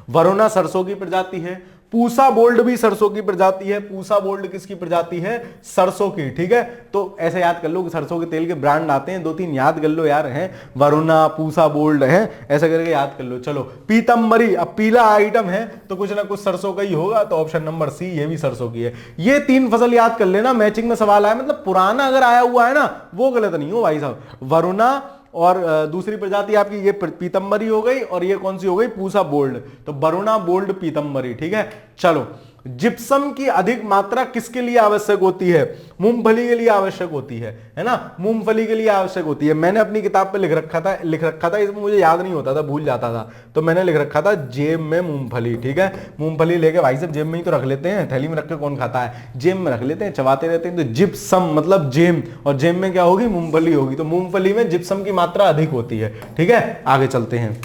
वरुणा सरसों की प्रजाति है। पूसा बोल्ड भी सरसों की प्रजाति है। पूसा बोल्ड किसकी प्रजाति है? सरसों की, ठीक है। तो ऐसे याद कर लो कि सरसों के तेल के ब्रांड आते हैं, 2-3 याद कर लो यार, हैं वरुणा, पूसा बोल्ड है, ऐसा करके याद कर लो। चलो, पीतम्बरी, अब पीला आइटम है तो कुछ ना कुछ सरसों का ही होगा, तो ऑप्शन नंबर सी, ये भी सरसों की है। ये 3 फसल याद कर लेना, मैचिंग में सवाल आया, मतलब पुराना अगर आया हुआ है ना वो गलत नहीं हो भाई साहब। वरुणा और दूसरी प्रजाति आपकी ये पीतम्बरी हो गई, और ये कौन सी हो गई? पूसा बोल्ड। तो वरुणा, बोल्ड, पीतम्बरी, ठीक है। चलो, जिप्सम की अधिक मात्रा किसके लिए आवश्यक होती है? मूंगफली के लिए आवश्यक होती है ना, मूंगफली के लिए आवश्यक होती है। मैंने अपनी किताब पे लिख रखा था, इसमें मुझे याद नहीं होता था, भूल जाता था, तो मैंने लिख रखा था जेब में मूंगफली, ठीक है। मूंगफली लेके भाई साहब जेब में ही तो रख लेते हैं, थैली में रख के कौन खाता है, जेब में रख लेते हैं, चबाते रहते हैं। तो जिप्सम मतलब जेम, और जेम में क्या होगी? मूंगफली होगी। तो मूंगफली में जिप्सम की मात्रा अधिक होती है, ठीक है। आगे चलते हैं,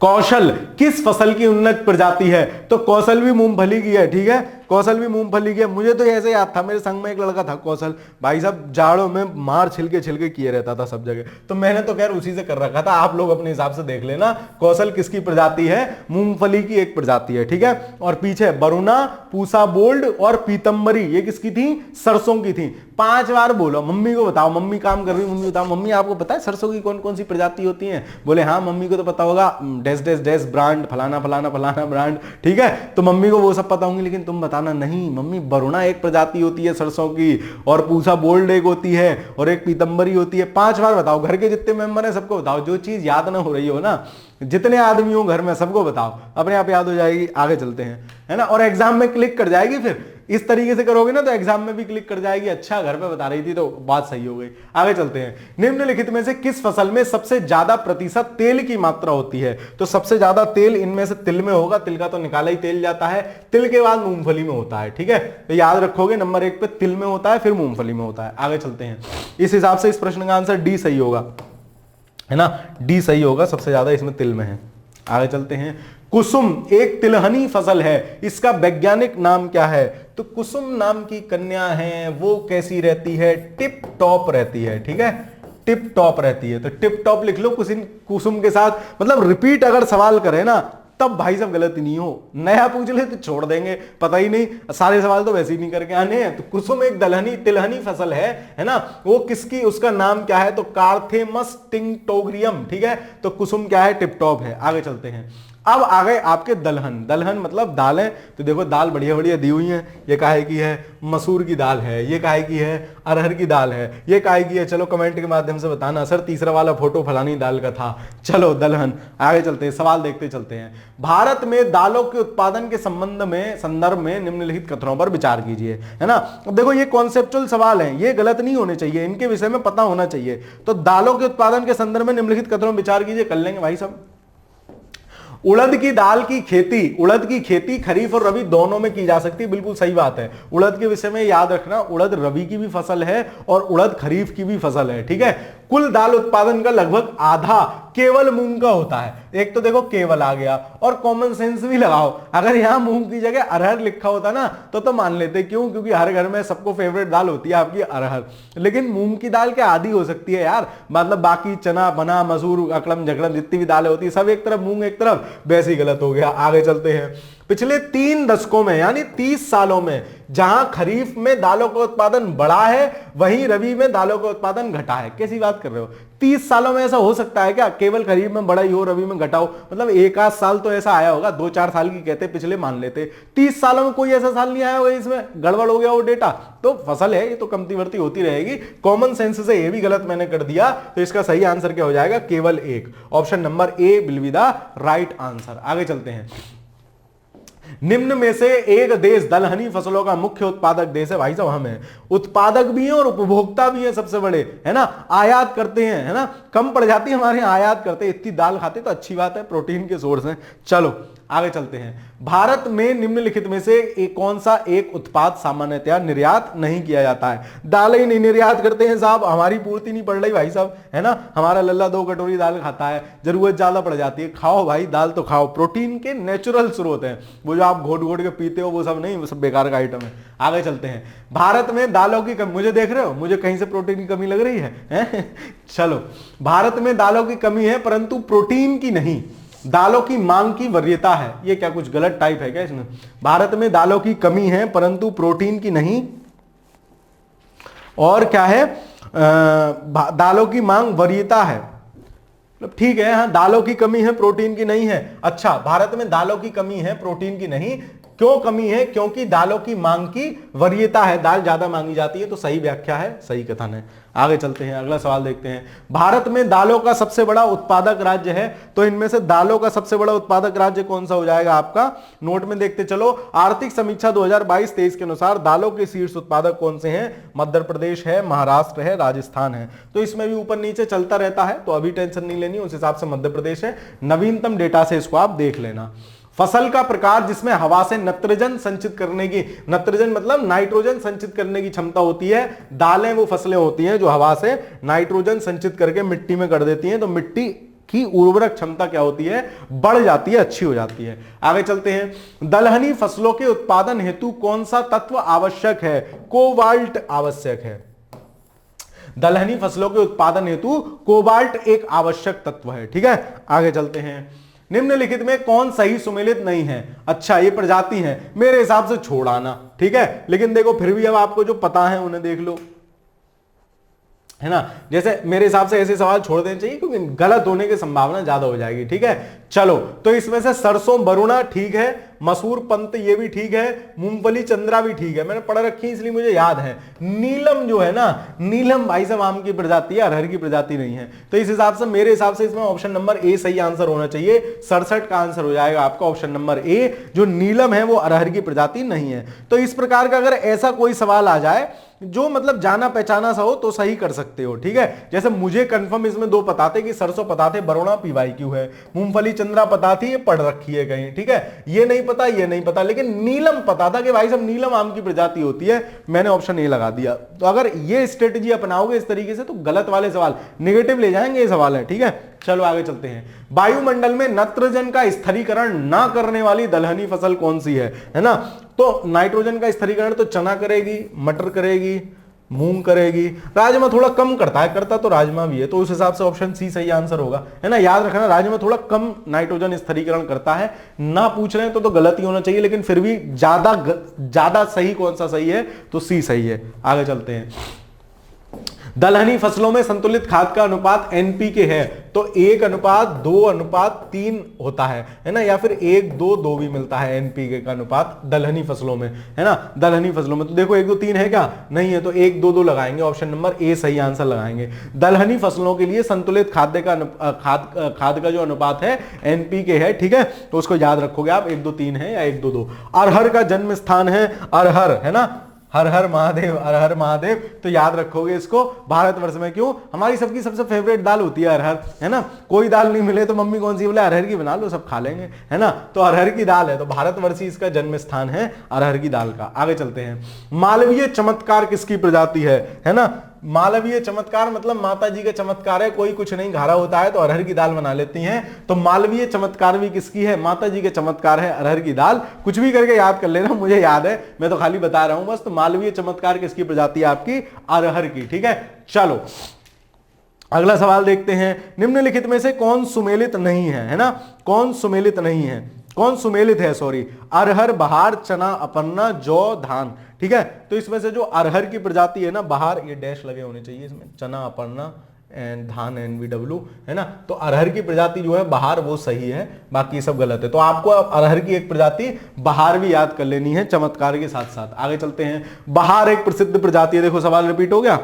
कौशल किस फसल की उन्नत प्रजाति है? तो कौशल भी मूंगफली की है, ठीक है, कौशल भी मूंगफली की है। मुझे तो ऐसे याद था, मेरे संग में एक लड़का था कौशल, भाई साहब जाड़ों में मार छिलके छिलके किए रहता था सब जगह, तो मैंने तो खैर उसी से कर रखा था। आप लोग अपने हिसाब से देख लेना, कौशल किसकी प्रजाति है? मूंगफली की एक प्रजाति है, ठीक है। और पीछे वरुणा, पूसा बोल्ड और पीतम्बरी, ये किसकी थी? सरसों की थी। 5 बार बोलो, मम्मी को बताओ, मम्मी काम कर रही, मम्मी बताओ, मम्मी आपको पता है सरसों की कौन कौन सी प्रजाति होती है? बोले हाँ मम्मी को तो पता होगा, डैश डैश डैश ब्रांड, फलाना फलाना फलाना ब्रांड, ठीक है। तो मम्मी को वो सब पता होंगी, लेकिन तुम बताना नहीं, मम्मी वरुणा एक प्रजाति होती है सरसों की, और पूसा बोल्ड एक होती है, और एक पीतम्बरी होती है। 5 बार बताओ, घर के जितने मेंबर हैं सबको बताओ, जो चीज याद ना हो रही हो ना, जितने आदमी हो घर में सबको बताओ, अपने आप याद हो जाएगी। आगे चलते हैं, है ना, और एग्जाम में क्लिक कर जाएगी। फिर इस तरीके से करोगे ना तो एग्जाम में भी क्लिक कर जाएगी। अच्छा, घर पे बता रही थी तो बात सही हो गई। आगे चलते हैं, निम्नलिखित में से किस फसल में सबसे ज्यादा प्रतिशत तेल की मात्रा होती है? तो सबसे ज्यादा तेल इनमें से तिल में होगा, तिल का तो निकाला ही तेल जाता है, तिल के बाद मूंगफली में होता है, ठीक है। तो याद रखोगे, नंबर 1 पे तिल में होता है, फिर मूंगफली में होता है। आगे चलते हैं, इस हिसाब से इस प्रश्न का आंसर डी सही होगा, है ना, डी सही होगा, सबसे ज्यादा इसमें तिल में है। आगे चलते हैं, कुसुम एक तिलहनी फसल है, इसका वैज्ञानिक नाम क्या है? तो कुसुम नाम की कन्या है, वो कैसी रहती है? टिप टॉप रहती है, ठीक है, टिप टॉप रहती है। तो टिप टॉप लिख लो कुसुम के साथ, मतलब रिपीट अगर सवाल करे ना तब भाई सब गलती नहीं हो, नया पूछ ले तो छोड़ देंगे, पता ही नहीं, सारे सवाल तो वैसे ही नहीं करके आने हैं। तो कुसुम एक तिलहनी फसल है ना, वो किसकी, उसका नाम क्या है? तो कार्थेमस टिंक्टोरियम, ठीक है। तो कुसुम क्या है? टिपटॉप है। आगे चलते हैं, अब आ गए आपके दलहन। दलहन मतलब दालें, तो देखो दाल बढ़िया बढ़िया दी हुई हैं। ये काहे की है? मसूर की दाल है। ये काहे की है? अरहर की दाल है। ये काहे की है? चलो कमेंट के माध्यम से बताना। सर तीसरा वाला फोटो फलानी दाल का था। चलो दलहन, आगे चलते हैं, सवाल देखते चलते हैं। भारत में दालों के उत्पादन के संदर्भ में निम्नलिखित कथनों पर विचार कीजिए, है ना। अब देखो ये कॉन्सेप्चुअल सवाल हैं, ये गलत नहीं होने चाहिए, इनके विषय में पता होना चाहिए। तो दालों के उत्पादन के संदर्भ में निम्नलिखित कथनों पर विचार कीजिए, कर लेंगे भाई साहब। उड़द की दाल की खेती, उड़द की खेती खरीफ और रबी दोनों में की जा सकती है, बिल्कुल सही बात है। उड़द के विषय में याद रखना, उड़द रबी की भी फसल है और उड़द खरीफ की भी फसल है, ठीक है। कुल दाल उत्पादन का लगभग आधा केवल मूंग का होता है। एक तो देखो केवल आ गया, और कॉमन सेंस भी लगाओ, अगर यहां मूंग की जगह अरहर लिखा होता ना तो मान लेते। क्यों? क्योंकि हर घर में सबको फेवरेट दाल होती है आपकी अरहर, लेकिन मूंग की दाल क्या आधी हो सकती है यार। मतलब बाकी चना बना मसूर अकड़म झकड़म जितनी भी दालें होती है सब एक तरफ, मूंग एक तरफ, वैसे ही गलत हो गया। आगे चलते हैं। पिछले 3 दशकों में यानी 30 सालों में जहां खरीफ में दालों का उत्पादन बढ़ा है वहीं रबी में दालों का उत्पादन घटा है। कैसी बात कर रहे हो? 30 सालों में ऐसा हो सकता है क्या? केवल खरीफ में बढ़ा ही हो, रबी में घटा हो? मतलब एक आध साल तो ऐसा आया होगा, 2-4 साल की कहते पिछले मान लेते। 30 सालों में कोई ऐसा साल नहीं आया होगा इसमें गड़बड़ हो गया वो डेटा। तो फसल है ये तो कमती बढ़ती होती रहेगी। कॉमन सेंस से ये भी गलत मैंने कर दिया, तो इसका सही आंसर क्या हो जाएगा? केवल एक। Option number A will be the right answer. आगे चलते हैं। निम्न में से एक देश दलहनी फसलों का मुख्य उत्पादक देश है। भाई साहब हम हैं, उत्पादक भी हैं और उपभोक्ता भी हैं सबसे बड़े, है ना। आयात करते हैं, है ना, कम पड़ जाती है हमारे यहाँ, आयात करते हैं। इतनी दाल खाते तो अच्छी बात है, प्रोटीन के सोर्स हैं। चलो आगे चलते हैं। भारत में निम्नलिखित में से कौन सा एक उत्पाद सामान्यतया निर्यात नहीं किया जाता है? दाल ही नहीं निर्यात करते हैं साहब, हमारी पूर्ति नहीं पड़ रही भाई साहब, है ना। हमारा लल्ला 2 कटोरी दाल खाता है, जरूरत ज्यादा पड़ जाती है। खाओ भाई दाल तो खाओ, प्रोटीन के नेचुरल स्रोत हैं। वो जो आप घोट घोट के पीते हो वो सब नहीं, वो सब बेकार का आइटम है। आगे चलते हैं। भारत में दालों की कमी, मुझे देख रहे हो, मुझे कहीं से प्रोटीन की कमी लग रही है? चलो, भारत में दालों की कमी है परंतु प्रोटीन की नहीं, दालों की मांग की वरीयता है। ये क्या कुछ गलत टाइप है क्या इसमें? भारत में दालों की कमी है परंतु प्रोटीन की नहीं, और क्या है? दालों की मांग वरीयता है। मतलब ठीक है, हाँ दालों की कमी है प्रोटीन की नहीं है। अच्छा, भारत में दालों की कमी है प्रोटीन की नहीं, क्यों कमी है? क्योंकि दालों की मांग की वरीयता है, दाल ज्यादा मांगी जाती है। तो सही व्याख्या है, सही कथन है। आगे चलते हैं, अगला सवाल देखते हैं। भारत में दालों का सबसे बड़ा उत्पादक राज्य है, तो इनमें से दालों का सबसे बड़ा उत्पादक राज्य कौन सा हो जाएगा आपका? नोट में देखते चलो। आर्थिक समीक्षा 2022-23 के अनुसार दालों के शीर्ष उत्पादक कौन से हैं? मध्य प्रदेश है, महाराष्ट्र है, राजस्थान है। तो इसमें भी ऊपर नीचे चलता रहता है, तो अभी टेंशन नहीं लेनी, उस हिसाब से मध्य प्रदेश है। नवीनतम डेटा से इसको आप देख लेना। फसल का प्रकार जिसमें हवा से नत्रजन संचित करने की, नत्रजन मतलब नाइट्रोजन संचित करने की क्षमता होती है। दालें वो फसलें होती हैं जो हवा से नाइट्रोजन संचित करके मिट्टी में कर देती हैं, तो मिट्टी की उर्वरक क्षमता क्या होती है? बढ़ जाती है, अच्छी हो जाती है। आगे चलते हैं। दलहनी फसलों के उत्पादन हेतु कौन सा तत्व आवश्यक है? कोबाल्ट आवश्यक है। दलहनी फसलों के उत्पादन हेतु कोबाल्ट एक आवश्यक तत्व है, ठीक है। आगे चलते हैं। निम्नलिखित में कौन सही सुमेलित नहीं है? अच्छा, ये प्रजाति है, मेरे हिसाब से छोड़ आना, ठीक है। लेकिन देखो फिर भी अब आपको जो पता है उन्हें देख लो, है ना। जैसे मेरे हिसाब से ऐसे सवाल छोड़ देने चाहिए क्योंकि गलत होने की संभावना ज्यादा हो जाएगी, ठीक है। चलो, तो इसमें से सरसों वरुणा ठीक है, मसूर पंत ये भी ठीक है, मूंगफली चंद्रा भी ठीक है, मैंने पढ़ रखी है इसलिए मुझे याद है। नीलम जो है ना, नीलम भाई साहब आम की प्रजाति है, अरहर की प्रजाति नहीं है। तो इस हिसाब से मेरे हिसाब से इसमें ऑप्शन नंबर ए सही आंसर होना चाहिए। 67 का आंसर हो जाएगा आपका ऑप्शन नंबर ए। जो नीलम है वो अरहर की प्रजाति नहीं है। तो इस प्रकार का अगर ऐसा कोई सवाल आ जाए जो मतलब जाना पहचाना सा हो तो सही कर सकते हो, ठीक है। जैसे मुझे कंफर्म इसमें 2 पता थे कि सरसों पता थे, वरुणा PYQ है, मूंगफली चंद्रा पता थी, ये पढ़ रखी है कहीं, ठीक है। ये नहीं पता, ये नहीं पता, लेकिन नीलम पता था कि भाई साहब नीलम आम की प्रजाति होती है, मैंने ऑप्शन ए लगा दिया। तो अगर ये स्ट्रेटेजी अपनाओगे इस तरीके से तो गलत वाले सवाल नेगेटिव ले जाएंगे ये सवाल है, ठीक है। चलो आगे चलते हैं। वायुमंडल में नत्रजन का स्थिरीकरण ना करने वाली दलहनी फसल कौन सी है ना। तो नाइट्रोजन का स्थिरीकरण तो चना करेगी, मटर करेगी, मूंग करेगी, राजमा थोड़ा कम करता है, करता तो राजमा भी है, तो उस हिसाब से ऑप्शन सी सही आंसर होगा, है ना। याद रखना राजमा थोड़ा कम नाइट्रोजन स्थिरीकरण करता है। ना पूछ रहे हैं तो गलत ही होना चाहिए, लेकिन फिर भी ज्यादा सही कौन सा सही है? तो सी सही है। आगे चलते हैं। दलहनी फसलों में संतुलित खाद का अनुपात एनपीके है तो 1:2:3 होता है ना, या फिर 1:2:2 भी मिलता है एनपीके का अनुपात दलहनी फसलों में, है ना। दलहनी फसलों में तो देखो 1:2:3 है क्या, नहीं है, तो 1:2:2 लगाएंगे, ऑप्शन नंबर ए सही आंसर लगाएंगे। दलहनी फसलों के लिए संतुलित खाद्य का खाद का जो अनुपात है एनपीके है, ठीक है, तो उसको याद रखोगे आप, 1:2:3 है या 1:2:2। अरहर का जन्म स्थान है अरहर, है ना, हर हर महादेव, हर हर महादेव, तो याद रखोगे इसको। भारतवर्ष में क्यों, हमारी सबकी सबसे फेवरेट दाल होती है अरहर, है ना। कोई दाल नहीं मिले तो मम्मी कौन सी बोले, अरहर की बना लो, सब खा लेंगे, है ना। तो अरहर की दाल है, तो भारतवर्षी इसका जन्म स्थान है अरहर की दाल का। आगे चलते हैं, मालवीय चमत्कार किसकी प्रजाति है ना। मालवीय चमत्कार मतलब माता जी का चमत्कार है, कोई कुछ नहीं घारा होता है तो अरहर की दाल बना लेती हैं, तो मालवीय चमत्कार भी किसकी है, माता जी के चमत्कार है अरहर की दाल। कुछ भी करके याद कर लेना, मुझे याद है, मैं तो खाली बता रहा हूं बस। तो मालवीय चमत्कार किसकी प्रजाति है आपकी, अरहर की, ठीक है। चलो अगला सवाल देखते हैं, निम्नलिखित में से कौन सुमेलित नहीं है ना, कौन सुमेलित नहीं है, कौन सुमेलित है, सॉरी, अरहर, बहार, चना, अपन्ना, जौ, धान, ठीक है। तो इसमें से जो अरहर की प्रजाति है ना, बहार, ये डैश लगे होने चाहिए इसमें, चना, अपन्ना एंड धान NBW, है ना। तो अरहर की प्रजाति जो है बहार, वो सही है, बाकी सब गलत है। तो आपको अरहर की एक प्रजाति बहार भी याद कर लेनी है चमत्कार के साथ साथ। आगे चलते हैं, बहार एक प्रसिद्ध प्रजाति है, देखो सवाल रिपीट हो गया,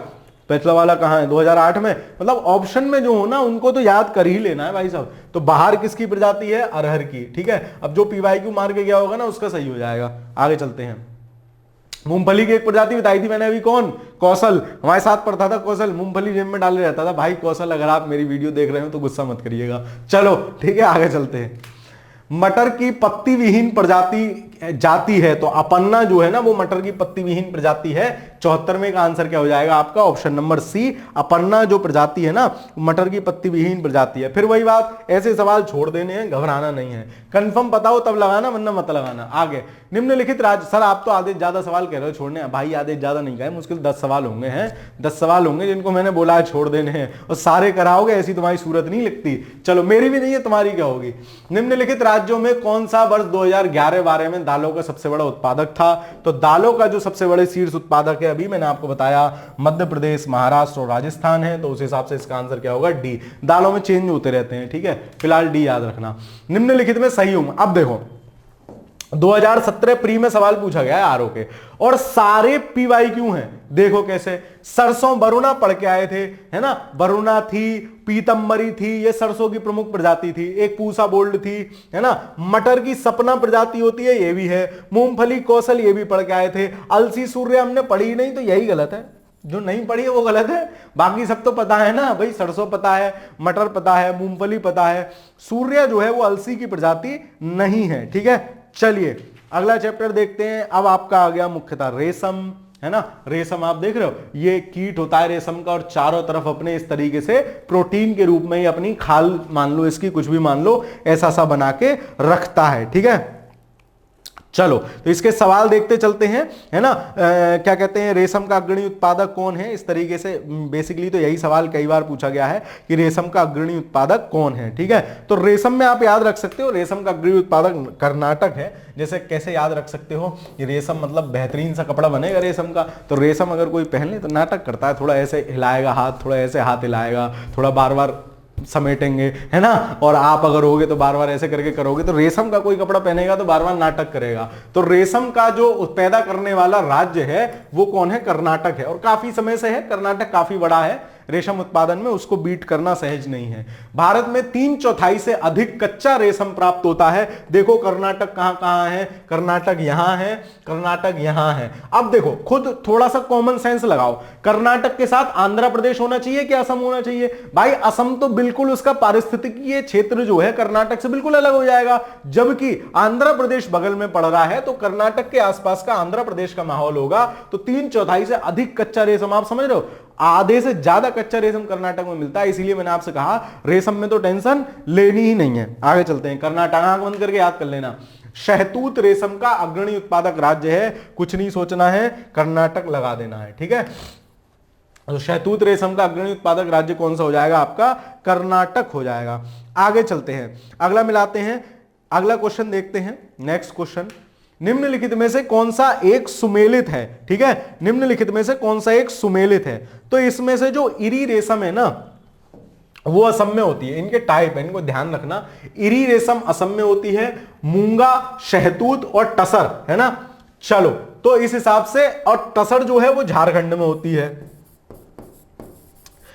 पिछला वाला कहां है, 2008 में, मतलब ऑप्शन में जो हो ना उनको तो याद कर ही लेना है भाई साहब। तो बहार किसकी प्रजाति है, अरहर की, ठीक है। अब जो PYQ मार के गया होगा ना उसका सही हो जाएगा। आगे चलते हैं, मूंगफली की एक प्रजाति बताई थी मैंने अभी, कौन, कौशल, हमारे साथ पढ़ता था कौशल, मूंगफली जेब में डाले रहता था भाई कौशल। अगर आप मेरी वीडियो देख रहे हो तो गुस्सा मत करिएगा। चलो ठीक है, आगे चलते हैं। मटर की पत्ती विहीन प्रजाति जाति है, तो अपन्ना जो है ना वो मटर की पत्ती विहीन प्रजाति है। 74 का आंसर क्या हो जाएगा आपका, ऑप्शन नंबर सी, अपन्ना जो प्रजाति है ना मटर की पत्ती विहीन प्रजाति है। फिर वही बात, ऐसे सवाल छोड़ देने हैं, घबराना नहीं है, कंफर्म पता हो तब लगाना, वरना मत लगाना। आगे, निम्नलिखित राज्य, सर आप तो आधे ज्यादा सवाल कह रहे हो छोड़ने, भाई आधे ज्यादा नहीं कहे, मुश्किल 10 सवाल होंगे, हैं 10 सवाल होंगे जिनको मैंने बोला है छोड़ देने हैं, और सारे कराओगे, ऐसी तुम्हारी सूरत नहीं लगती। चलो मेरी भी नहीं है, तुम्हारी क्या होगी। निम्नलिखित राज्यों में कौन सा वर्ष 2011-12 में दालों का सबसे बड़ा उत्पादक था, तो दालों का जो सबसे बड़े शीर्ष उत्पादक है अभी मैंने आपको बताया मध्य प्रदेश, महाराष्ट्र और राजस्थान है, तो उस हिसाब से इसका आंसर क्या होगा, डी। दालों में चेंज होते रहते हैं, ठीक है, फिलहाल डी याद रखना। निम्नलिखित में सही हूं, अब देखो 2017 प्री में सवाल पूछा गया है आरओ के, और सारे PYQ हैं, देखो कैसे। सरसों वरुणा पढ़ के आए थे, है ना, वरुणा थी, पीतम्बरी थी, ये सरसों की प्रमुख प्रजाति थी, एक पूसा बोल्ड थी, है ना। मटर की सपना प्रजाति होती है, ये भी है। मूंगफली कौशल, ये भी पढ़ के आए थे। अलसी सूर्य हमने पढ़ी नहीं, तो यही गलत है, जो नहीं पढ़ी है वो गलत है, बाकी सब तो पता है ना भाई। सरसों पता है, मटर पता है, मूंगफली पता है, सूर्य जो है वो अलसी की प्रजाति नहीं है, ठीक है। चलिए अगला चैप्टर देखते हैं। अब आपका आ गया मुख्यतः रेशम, है ना। रेशम आप देख रहे हो, ये कीट होता है रेशम का, और चारों तरफ अपने इस तरीके से प्रोटीन के रूप में ही अपनी खाल मान लो, इसकी कुछ भी मान लो, ऐसा सा बना के रखता है, ठीक है। चलो तो इसके सवाल देखते चलते हैं, है ना। क्या कहते हैं, रेशम का अग्रणी उत्पादक कौन है, इस तरीके से बेसिकली तो यही सवाल कई बार पूछा गया है कि रेशम का अग्रणी उत्पादक कौन है, ठीक है। तो रेशम में आप याद रख सकते हो, रेशम का अग्रणी उत्पादक कर्नाटक है। जैसे कैसे याद रख सकते हो, ये रेशम मतलब बेहतरीन सा कपड़ा बनेगा रेशम का, तो रेशम अगर कोई पहन ले तो नाटक करता है, थोड़ा ऐसे हिलाएगा हाथ, थोड़ा ऐसे हाथ हिलाएगा, थोड़ा बार बार समेटेंगे, है ना। और आप अगर होगे तो बार बार ऐसे करके करोगे, तो रेशम का कोई कपड़ा पहनेगा तो बार बार नाटक करेगा। तो रेशम का जो पैदा करने वाला राज्य है वो कौन है, कर्नाटक है, और काफी समय से है, कर्नाटक काफी बड़ा है रेशम उत्पादन में, उसको बीट करना सहज नहीं है। भारत में 3/4 से अधिक कच्चा रेशम प्राप्त होता है। देखो कर्नाटक कहां कहां है, कर्नाटक यहां है, कर्नाटक यहां है। अब देखो खुद थोड़ा सा कॉमन सेंस लगाओ, कर्नाटक के साथ आंध्र प्रदेश होना चाहिए कि असम होना चाहिए, भाई असम तो बिल्कुल उसका पारिस्थितिकीय क्षेत्र जो है कर्नाटक से बिल्कुल अलग हो जाएगा, जबकि आंध्र प्रदेश बगल में पड़ रहा है, तो कर्नाटक के आसपास का आंध्र प्रदेश का माहौल होगा। तो 3/4 से अधिक कच्चा रेशम, आप समझ रहे हो, आधे से ज्यादा कच्चा रेशम कर्नाटक में मिलता है। इसीलिए मैंने आपसे कहा रेशम में तो टेंशन लेनी ही नहीं है। आगे चलते हैं, कर्नाटक आंख बंद करके याद कर लेना, शहतूत रेशम का अग्रणी उत्पादक राज्य है, कुछ नहीं सोचना है, कर्नाटक लगा देना है, ठीक है। तो शहतूत रेशम का अग्रणी उत्पादक राज्य कौन सा हो जाएगा आपका, कर्नाटक हो जाएगा। आगे चलते हैं, अगला मिलाते हैं, अगला क्वेश्चन देखते हैं। नेक्स्ट क्वेश्चन, निम्नलिखित में से कौन सा एक सुमेलित है, ठीक है, निम्नलिखित में से कौन सा एक सुमेलित है। तो इसमें से जो इरी रेशम है ना वो असम्य होती है, इनके टाइप है, इनको ध्यान रखना। इरी रेशम असम्य होती है, मूंगा, शहतूत और टसर, है ना। चलो तो इस हिसाब से, और टसर जो है वो झारखंड में होती है।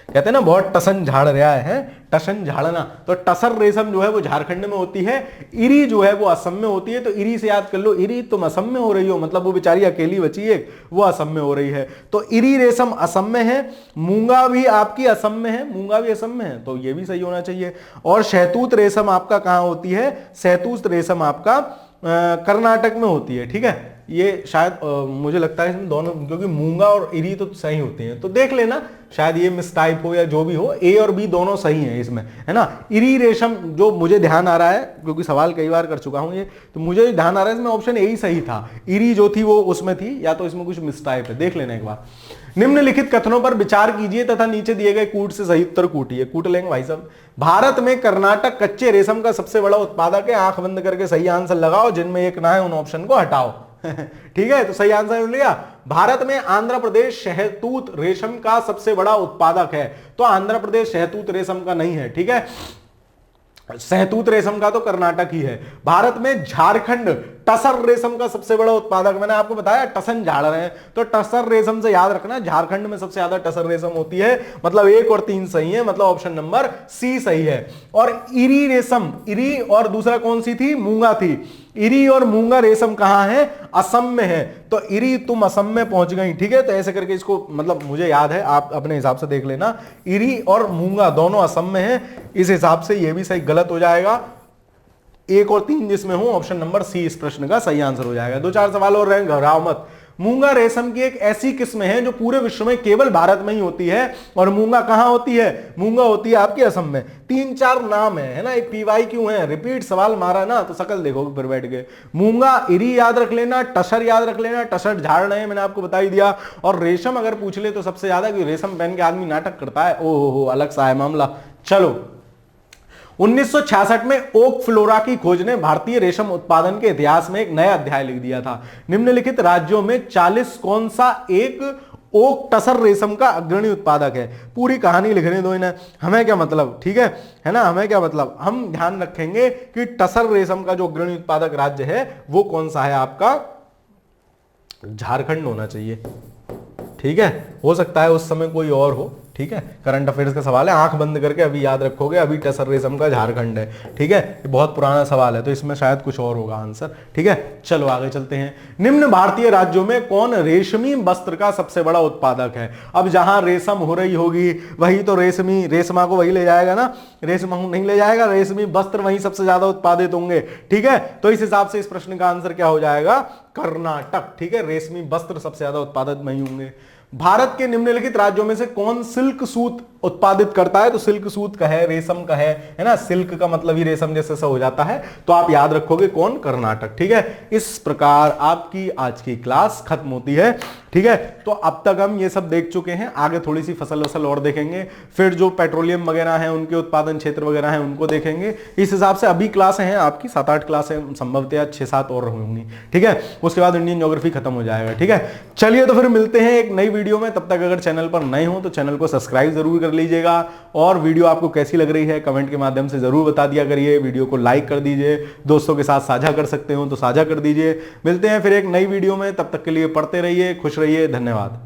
कहते हैं ना बहुत टसन झाड़ रहा है, टसन झाड़ना, तो टसर रेशम जो है वो झारखंड में होती है। इरी जो है वो असम में होती है। तो इरी से याद कर लो, इरी तुम असम में हो रही हो, मतलब वो बेचारी अकेली बची है, वो असम में हो रही है। तो इरी रेशम असम में है, मूंगा भी आपकी असम में है, मूंगा भी असम में है, तो ये भी सही होना चाहिए। और शहतूत रेशम आपका कहां होती है, शहतूत रेशम आपका कर्नाटक में होती है, ठीक है। ये शायद मुझे लगता है इसमें दोनों, क्योंकि मूंगा और इरी तो सही होती हैं, तो देख लेना शायद ये मिस टाइप हो या जो भी हो, ए और बी दोनों सही हैं इसमें, है ना। इरी रेशम जो मुझे ध्यान आ रहा है, क्योंकि सवाल कई बार कर चुका हूं ये, तो मुझे ध्यान आ रहा है इसमें ऑप्शन ए ही सही था। इरी जो थी वो उसमें थी, या तो इसमें कुछ मिस टाइप है, देख लेना एक बार। निम्नलिखित कथनों पर विचार कीजिए तथा नीचे दिए गए कूट से सही उत्तर कूटिए। कूट लेंगे भाई साहब। भारत में कर्नाटक कच्चे रेशम का सबसे बड़ा उत्पादक है। आंख बंद करके सही आंसर लगाओ, जिनमें एक ना है उन ऑप्शन को हटाओ। ठीक है, तो सही आंसर लिया। भारत में आंध्र प्रदेश शहतूत रेशम का सबसे बड़ा उत्पादक है। तो आंध्र प्रदेश शहतूत रेशम का नहीं है, ठीक है, शहतूत रेशम का तो कर्नाटक ही है। भारत में झारखंड टसर रेशम का सबसे बड़ा उत्पादक, मैंने आपको बताया टसन झाड़ रहे हैं, तो टसर रेशम से याद रखना झारखंड में सबसे ज्यादा टसर रेशम होती है, मतलब 1 और 3 सही है, मतलब ऑप्शन नंबर सी सही है। और इरी रेशम, इरी और दूसरा कौन सी थी, मूंगा थी। इरी और मूंगा रेशम कहां है, असम में है। तो इरी तुम असम में पहुंच गई, ठीक है, तो ऐसे करके इसको, मतलब मुझे याद है, आप अपने हिसाब से देख लेना। इरी और मूंगा दोनों असम में है, इस हिसाब से ये भी सही गलत हो जाएगा। 1 और 3 जिसमें हो, ऑप्शन नंबर सी इस प्रश्न का सही आंसर हो जाएगा। 2-4 सवाल और रहे, घबराओ मत। मूंगा रेशम की एक ऐसी किस्म है जो पूरे विश्व में केवल भारत में ही होती है। और मूंगा कहां होती है, मूंगा होती है आपकी असम में। 3-4 नाम है ना, एक पीवाई क्यों है, रिपीट सवाल मारा ना तो शकल देखोगे फिर बैठ के। मूंगा, इरी याद रख लेना, टसर याद रख लेना, टसर झाड़ रहे हैं मैंने आपको बता ही दिया। और रेशम अगर पूछ ले तो सबसे ज्यादा, क्योंकि रेशम पहन के आदमी नाटक करता है, ओहो अलग सा है मामला। चलो 1966 में ओक फ्लोरा की खोज ने भारतीय रेशम उत्पादन के इतिहास में एक नया अध्याय लिख दिया था। निम्नलिखित राज्यों में 40 कौन सा एक ओक टसर रेशम का अग्रणी उत्पादक है। पूरी कहानी लिखने दो इन्हें, हमें क्या मतलब, ठीक है ना, हमें क्या मतलब, हम ध्यान रखेंगे कि टसर रेशम का जो अग्रणी उत्पादक राज्य है वो कौन सा है, आपका झारखंड होना चाहिए, ठीक है, हो सकता है उस समय कोई और हो, ठीक है, करंट अफेयर्स का सवाल है, आंख बंद करके अभी याद रखोगे, अभी टसर रेशम का झारखंड है, ठीक है, ये बहुत पुराना सवाल है तो इसमें शायद कुछ और होगा आंसर, ठीक है। चलो आगे चलते हैं। निम्न भारतीय राज्यों में कौन रेशमी वस्त्र का सबसे बड़ा उत्पादक है। अब जहां रेशम हो रही होगी वही तो रेशमी, रेशमा को वही ले जाएगा ना, रेशमा नहीं ले जाएगा, रेशमी वस्त्र वही सबसे ज्यादा उत्पादित होंगे, ठीक है। तो इस हिसाब से इस प्रश्न का आंसर क्या हो जाएगा, कर्नाटक, ठीक है, रेशमी वस्त्र सबसे ज्यादा उत्पादित वही होंगे। भारत के निम्नलिखित राज्यों में से कौन सिल्क सूत उत्पादित करता है। तो सिल्क सूत का है, रेशम का है ना, सिल्क का मतलब ही रेशम जैसे सा हो जाता है, तो आप याद रखोगे कौन, कर्नाटक, ठीक है। इस प्रकार आपकी आज की क्लास खत्म होती है, ठीक है। तो अब तक हम ये सब देख चुके हैं, आगे थोड़ी सी फसल वसल और देखेंगे, फिर जो पेट्रोलियम वगैरह है उनके उत्पादन क्षेत्र वगैरह है उनको देखेंगे। इस हिसाब से अभी क्लासें हैं आपकी 7-8 क्लासें, संभवतः 6-7 और होंगी, ठीक है। उसके बाद इंडियन ज्योग्राफी खत्म हो जाएगा, ठीक है। चलिए तो फिर मिलते हैं एक नई वीडियो में, तब तक अगर चैनल पर नए हो तो चैनल को सब्सक्राइब जरूर कर लीजिएगा, और वीडियो आपको कैसी लग रही है कमेंट के माध्यम से जरूर बता दिया करिए। वीडियो को लाइक कर दीजिए, दोस्तों के साथ साझा कर सकते हो तो साझा कर दीजिए। मिलते हैं फिर एक नई वीडियो में, तब तक के लिए पढ़ते रहिए, खुश रहिए, धन्यवाद।